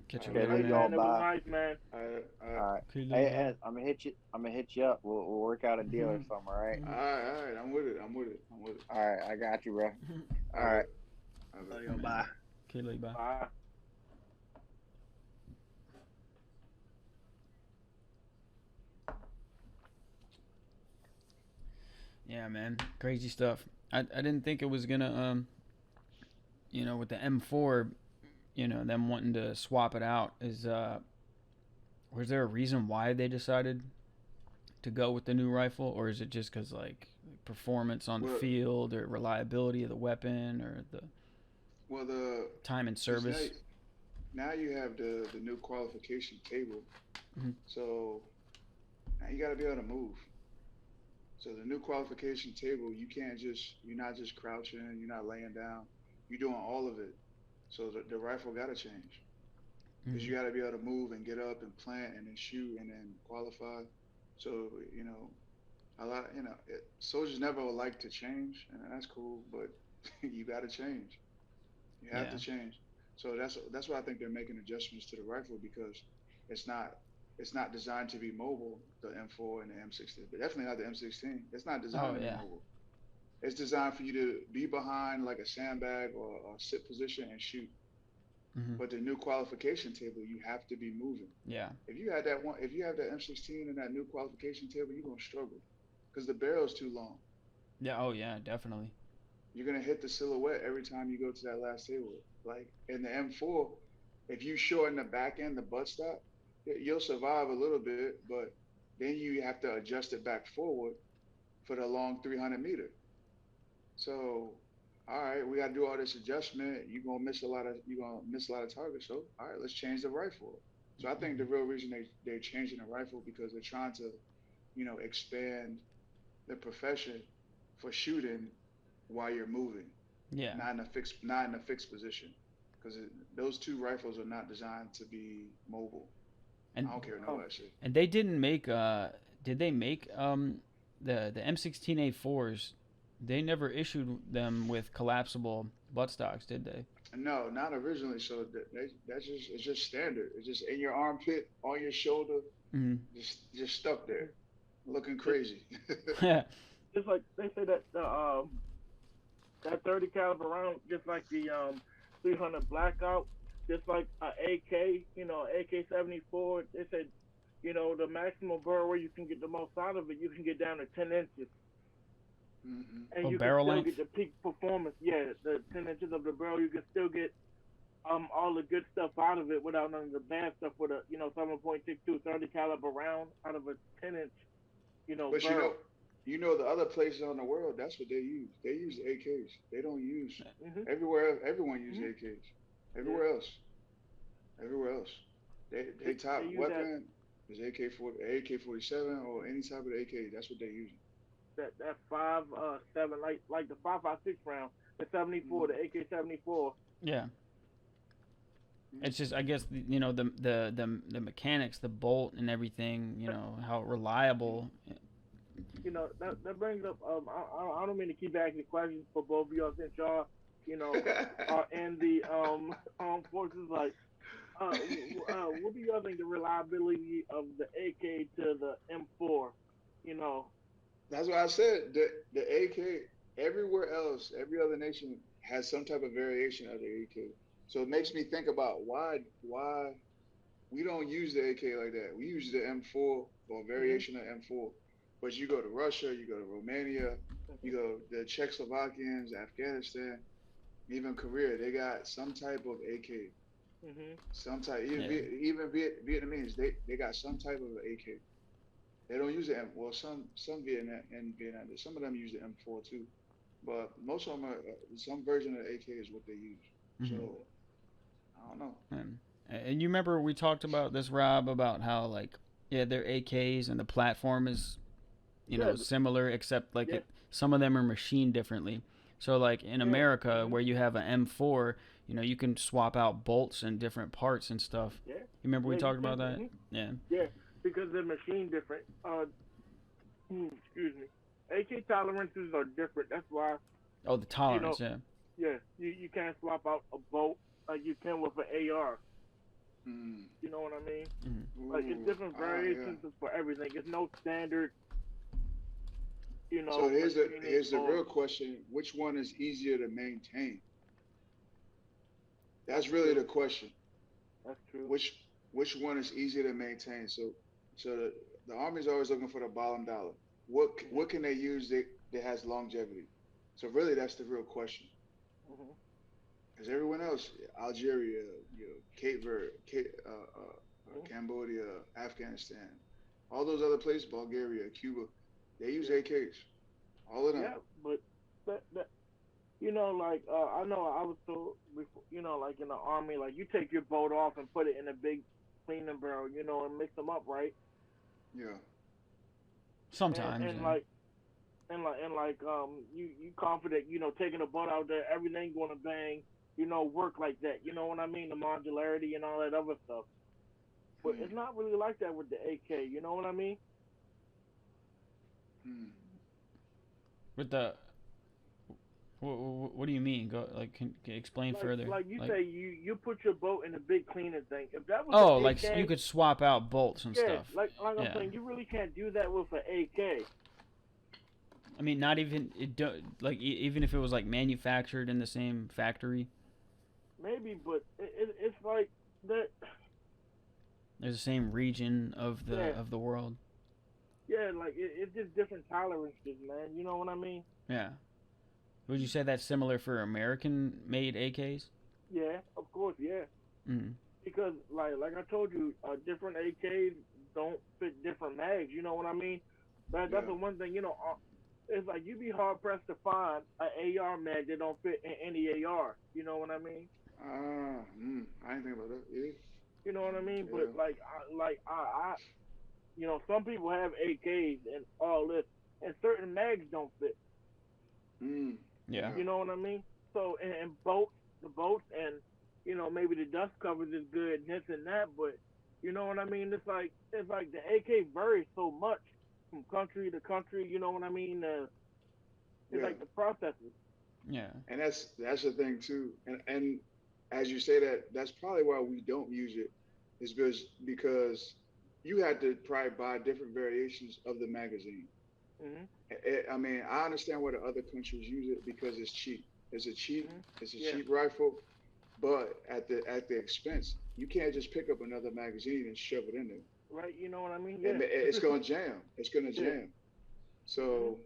Catch you
Okay,
later,
love
man.
y'all.
Man, it was
Bye.
nice, man.
All right.
All right.
Okay,
Hey,
later.
Ed, I'm gonna hit you up. We'll work out a deal or something. All right.
All right. I'm with it. I'm with it.
All right. I got you, bro. All right.
All right.
Bye.
Okay, later, bye.
Bye.
Yeah, man, crazy stuff. I didn't think it was gonna with the M4, them wanting to swap it out. Was there a reason why they decided to go with the new rifle, or is it just because like performance on the
Well,
field or reliability of the weapon or the
well, the
time and
because
service?
now you have the new qualification table,
Hmm.
so now you got to be able to move. So the new qualification table, you're not just crouching, you're not laying down, you're doing all of it. So the rifle got to change because
Hmm.
you got to be able to move and get up and plant and then shoot and then qualify. So a lot, soldiers never like to change, and that's cool, but you got to change. You have
Yeah.
to change. So that's why I think they're making adjustments to the rifle because it's not it's not designed to be mobile, the M4 and the M16, but definitely not the M16. It's not designed
Oh
to be
yeah.
mobile. It's designed for you to be behind like a sandbag or sit position and shoot.
Hmm.
But the new qualification table, you have to be moving.
Yeah.
If you have that M16 and that new qualification table, you're gonna struggle because the barrel's too long.
Yeah. Oh yeah. Definitely.
You're gonna hit the silhouette every time you go to that last table. Like in the M4, if you shorten the back end, the buttstock, you'll survive a little bit, but then you have to adjust it back forward for the long 300 meter. So, all right, we got to do all this adjustment. You're gonna miss a lot of targets. So, all right, let's change the rifle. So I think the real reason they're changing the rifle because they're trying to, expand the profession for shooting while you're moving,
Yeah.
not in a fixed position, because those two rifles are not designed to be mobile. I
And
don't care
Um,
nobody say.
and they didn't make. Did they make the M16A4s? They never issued them with collapsible buttstocks, did they?
No, not originally. So that's just it's just standard. It's just in your armpit, on your shoulder,
Hmm.
just stuck there, looking
just
crazy.
Yeah.
just like they say that that 30 caliber round, just like the 300 blackout, just like a AK, AK-74. They said, the maximum barrel where you can get the most out of it, you can get down to 10 inches, and
Oh,
you can
barrel
still get
length.
the peak performance. Yeah, the 10 inches of the barrel, you can still get all the good stuff out of it without none of the bad stuff with a 7.62 30 caliber round out of a 10-inch
But
barrel.
the other places on the world, that's what they use. They use AKs. They don't use
Mhm.
everywhere. Everyone uses
Mhm.
AKs.
Yeah.
Everywhere else, everywhere else, they
They
top
use that
weapon is AK-47 or any type of AK. That's what they use.
that 5.7, like the 5.56 round, the 74,
Mm-hmm.
the AK-74.
Yeah.
Mm-hmm.
It's just I guess the mechanics, the bolt and everything. How reliable.
That brings up. I don't mean to keep asking questions for both of y'all since y'all, are in the armed forces. Like, what do y'all think the reliability of the AK to the M4? You know,
That's why I said the AK everywhere else, every other nation has some type of variation of the AK. So it makes me think about why we don't use the AK like that. We use the M4 or a
hmm
variation of M4. But you go to Russia, you go to Romania, you go the Czechoslovakians, Afghanistan, even Korea, they got some type of AK.
hmm
Some type, even
Yeah.
Vietnamese, they got some type of AK. They don't use the M. Well, some Vietnam, some of them use the M4 too, but most of them are some version of the AK is what they use.
Hmm.
So I don't know.
And you remember we talked about this, Rob, about how like yeah, they're AKs and the platform is
Yeah,
similar, except like
yeah,
some of them are machined differently. So like in
yeah,
America,
hmm
where you have an M4, you can swap out bolts and different parts and stuff.
yeah,
You remember we
yeah. You
talked about
can,
that? Yeah.
yeah, because the machine different. Excuse me. AK tolerances are different. That's why
Oh, the
you
tolerance.
know,
Yeah.
yeah, you can't swap out a bolt like you can with an AR.
Mm.
You know what I mean?
Hmm.
Like it's
Ooh,
different
yeah.
variations for everything. It's no standard,
So
machining
here's the
or
real question: which one is easier to maintain?
that's
That's really
true.
the question.
That's true.
Which which one is easier to maintain? So the army's always looking for the bottom dollar. What
Mhm.
can they use? that has longevity. So really, that's the real question.
Hmm.
Because everyone else, Algeria, Cape Verde,
Hmm.
Cambodia, Afghanistan, all those other places, Bulgaria, Cuba, they use
Yeah,
AKs. All of them.
yeah, but that like I know I was told before, like in the army, like you take your boat off and put it in a big cleaning barrel, and mix them up, right?
Yeah.
And
Sometimes,
and
yeah.
like you confident, taking a boat out there, everything going to bang, work like that. You know what I mean? The modularity and all that other stuff. But
Hmm.
it's not really like that with the AK. You know what I mean?
Hmm.
With the what do you mean? Go like can you explain further?
Like you
Like
say, you put your boat in a big cleaning thing. If that was the
oh, like you
AK,
could swap out bolts and
yeah,
stuff.
like I'm
Yeah.
saying, you really can't do that with an AK.
I mean, not even like even if it was like manufactured in the same factory,
Maybe, but it's like that.
there's the same region
Yeah,
of the world.
yeah, like it's just different tolerances, man. You know what I mean?
Yeah. Would you say that's similar for American made AKs?
Yeah, of course, yeah.
Mm.
Because like I told you, different AKs don't fit different mags. You know what I mean? That's
Yeah.
the one thing. It's like you'd be hard pressed to find an AR mag that don't fit in any AR. You know what I mean?
Ah, I didn't think about that. Yeah.
You know what I mean? But
Yeah.
some people have AKs and all this, and certain mags don't fit.
Mm.
Yeah.
Yeah.
You know what I mean? So and boats, the boats, and maybe the dust covers is good, and this and that, but you know what I mean? It's like the AK varies so much from country to country. You know what I mean? It's
Yeah.
like the processes.
Yeah.
And that's the thing too. And as you say that, that's probably why we don't use it, is because you had to probably buy different variations of the magazine.
Mhm.
I mean, I understand why the other countries use it because it's cheap.
Mhm.
It's a
Yeah.
cheap rifle, but at the expense, you can't just pick up another magazine and shove it in there.
Right. You know what I mean? Yeah.
It's gonna jam. It's gonna
Yeah.
jam.
Mhm.
So,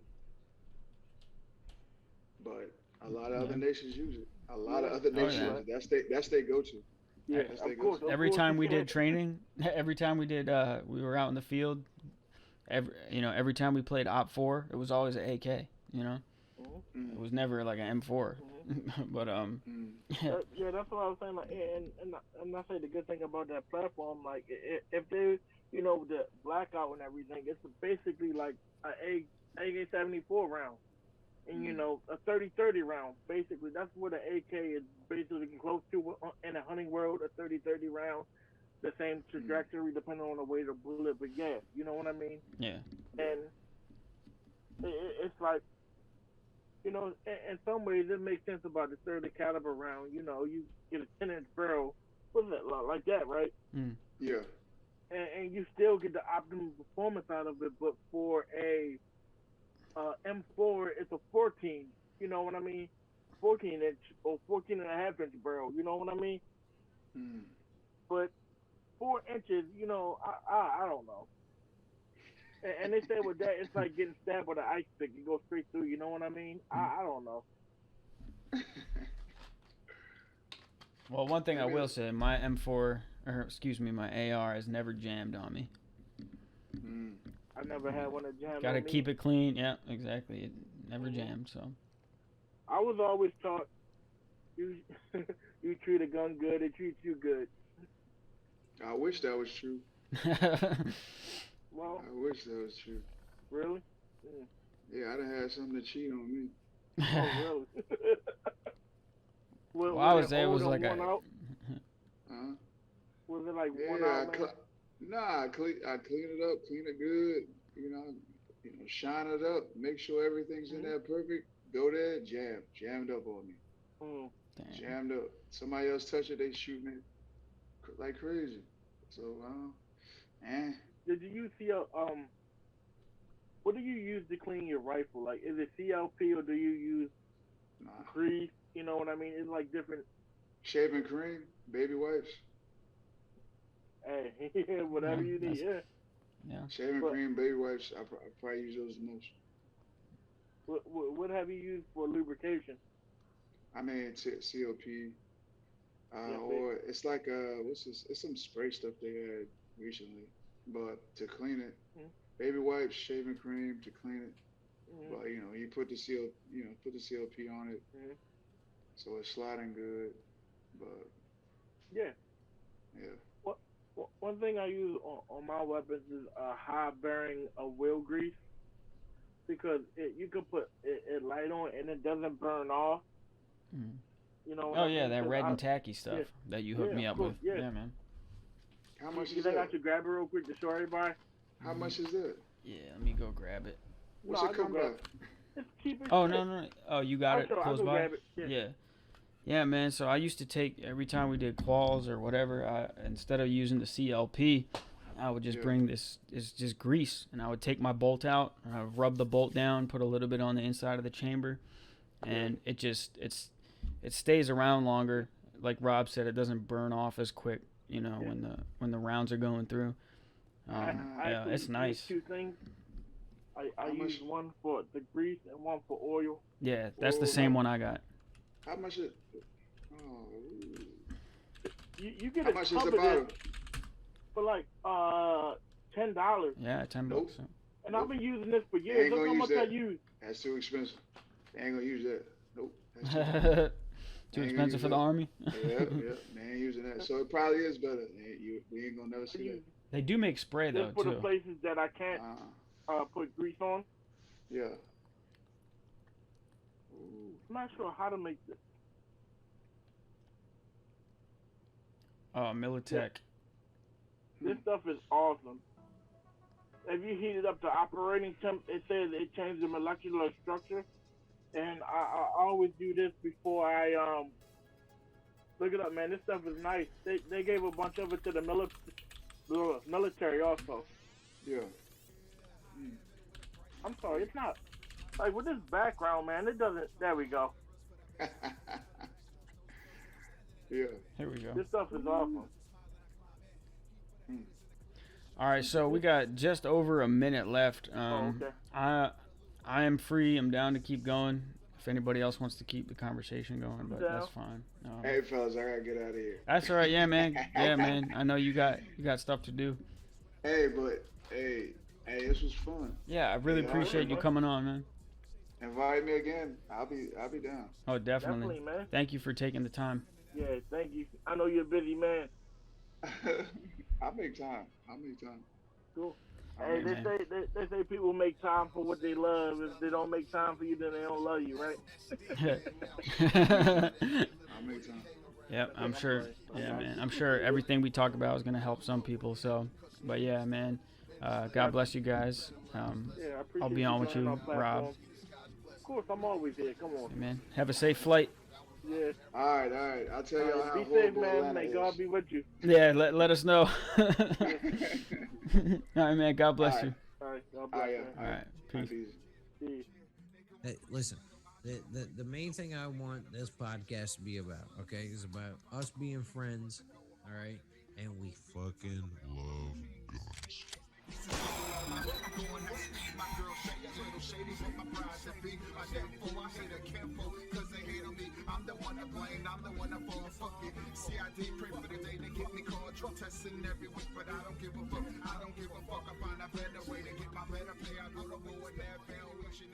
but a lot of other
Yeah.
nations use it. A lot of
Yeah.
other
Oh
Right.
yeah.
nations.
Right.
That's their go-to.
Yeah.
That's their
Of course.
go-to.
Of
Every
course.
time we did training, every time we did we were out in the field, every time we played Op 4, it was always an AK, you know?
Mhm.
It
Mm,
was never like an M4.
Mhm.
But
mm,
yeah.
Yeah, that's what I was saying. Like, and I say the good thing about that platform, like, if they, the blackout and everything, it's basically like a AK-74 round, and
mm,
a 30-30 round. Basically, that's what an AK is basically close to in a hunting world. A 30-30 round, the same
mm.
trajectory depending on the weight of bullet. But yeah, you know what I mean.
Yeah.
Yeah.
And it's like, in some ways it makes sense about the 30 caliber round. You get a 10-inch barrel, what's that like that, right?
Mm.
Yeah.
And you still get the optimum performance out of it. But for a M4, it's a 14. You know what I mean? 14-inch or 14 and a half inch barrel. You know what I mean?
Mm.
But 4 inches, I don't know. And they say with that, it's like getting stabbed with an ice pick. It goes straight through. You know what I mean? I don't know.
Well, one thing I
Maybe.
will say, my M4 or excuse me, my AR has never jammed on me.
Mm.
I never had one that jammed
Got to
on me.
keep it clean. Yeah, exactly. It never
Mhm.
jammed, so.
I was always taught you you treat a gun good, it treats you good.
I wish that was true.
Well,
I wish that was true.
really? Mm.
Yeah, I done had something to cheat on me.
Oh, really?
Well,
was
I would
it
say it
old
was
and
like
worn
a.
out?
Huh?
Was it like worn
Yeah,
out, man?
I clean it up, clean it good. Shine it up, make sure everything's in
Mm-hmm.
there perfect. Go there, jammed up on me,
Mm.
Damn.
jammed up. Somebody else touch it, they shooting it like crazy. So, eh,
Did you use what do you use to clean your rifle? Like, is it CLP or do you use
nah.
grease? You know what I mean? It's like different.
Shaving cream, baby wipes.
Hey,
Yeah,
whatever you need.
that's
Yeah,
yeah.
Shaving
but
cream, baby wipes. I probably use those the most.
What have you used for lubrication?
I mean, COP,
Yeah,
or it's like what's this? It's some spray stuff they had recently, but to clean it,
Mhm.
baby wipes, shaving cream to clean it.
Mhm.
But you put the put the COP on it,
Mhm.
so it's sliding good. But
Yeah.
yeah,
What, one thing I use on my weapons is a high bearing of wheel grease because you can put it light on and it doesn't burn off.
Mm.
You know what
Oh
I
yeah,
mean?
that
'Cause
red and tacky stuff
yeah,
that you hooked
yeah,
me
of
up
course,
with.
yeah.
Yeah, man.
how much
You
is
think I
that?
should grab it real quick to show everybody?
How much is that?
Yeah, let me go grab it.
What's
No,
it
I go
come
grab
by?
it. It's cheap as
Oh
shit.
no. Oh, you got
I'll
it
show. I
close
go
by.
grab it. Yeah.
Yeah. Yeah, man. So I used to take every time we did quals or whatever. Instead of using the CLP, I would just
Yeah.
bring this. It's just grease, and I would take my bolt out. And I would rub the bolt down, put a little bit on the inside of the chamber, and it stays around longer. Like Rob said, it doesn't burn off as quick. When the rounds are going through.
I
Yeah,
actually
it's nice.
use two things. I
How
use
much?
one for the grease and one for oil.
Yeah, that's the
Oh,
same one I got.
how much it? Oh,
You get
how
a
much is
tub
the
of
bottle?
this for like $10.
Yeah, $10.
Nope.
So.
And I've been using this for
They
years.
ain't
Look
gonna
how
use
much I
that.
use.
That's too expensive. They ain't gonna use that. Nope. That's too expensive.
Too
They ain't gonna
expensive
use
for the
that.
army.
Yeah. They ain't using that. So it probably is better. We ain't gonna never
I
see that.
use
They do make spray
this
though
for the
too.
places that I can't put grease on.
Yeah. Ooh.
I'm not sure how to make this.
Oh, Militech.
This stuff is awesome. If you heat it up to operating temp, it says it changes the molecular structure. And I always do this before I look it up, man. This stuff is nice. They gave a bunch of it to the military also.
Yeah.
I'm sorry, it's not like with this background, man. It doesn't. There we go.
Yeah.
Here we go.
This stuff is awesome.
All right, so we got just over a minute left.
Okay.
I am free. I'm down to keep going. If anybody else wants to keep the conversation going, but
down.
that's fine.
Hey fellas, I gotta get out of here.
That's all right. Yeah, man. Yeah, man. I know you got stuff to do.
Hey, but hey, this was fun.
Yeah, I really appreciate you coming on, man.
Invite me again. I'll be down.
Oh, definitely.
Definitely, man.
Thank you for taking the time.
Yeah, thank you. I know you're a busy man.
I'll make time.
Cool.
All
Hey,
right, man.
they say people make time for what they love. If they don't make time for you, then they don't love you, right?
I'll make time.
Yep, I'm sure. Yeah, man. I'm sure everything we talk about is gonna help some people. So, but yeah, man. God bless you guys.
Yeah, I appreciate
I'll be on with
joining
you,
our platform.
Rob.
Of course, I'm always here. Come on.
Hey, man. Have a safe flight.
Yeah.
All right. I'll tell y'all how
Be safe,
horrible
man.
Atlanta
May
is.
God be with you.
Yeah, let us know. All right, man. God bless
All right.
you.
All right. God
All
bless,
right,
man.
All right. Peace.
Peace.
Hey, listen, the main thing I want this podcast to be about, okay, is about us being friends, all right, and we fucking love guns.
I'm the one to blame, I'm the one to fall, fuck it. See, I did pray for the day they get me called drug testing every week, but I don't give a fuck. I don't give a fuck. I find a better way to get my better pay. I go to war with that foundation.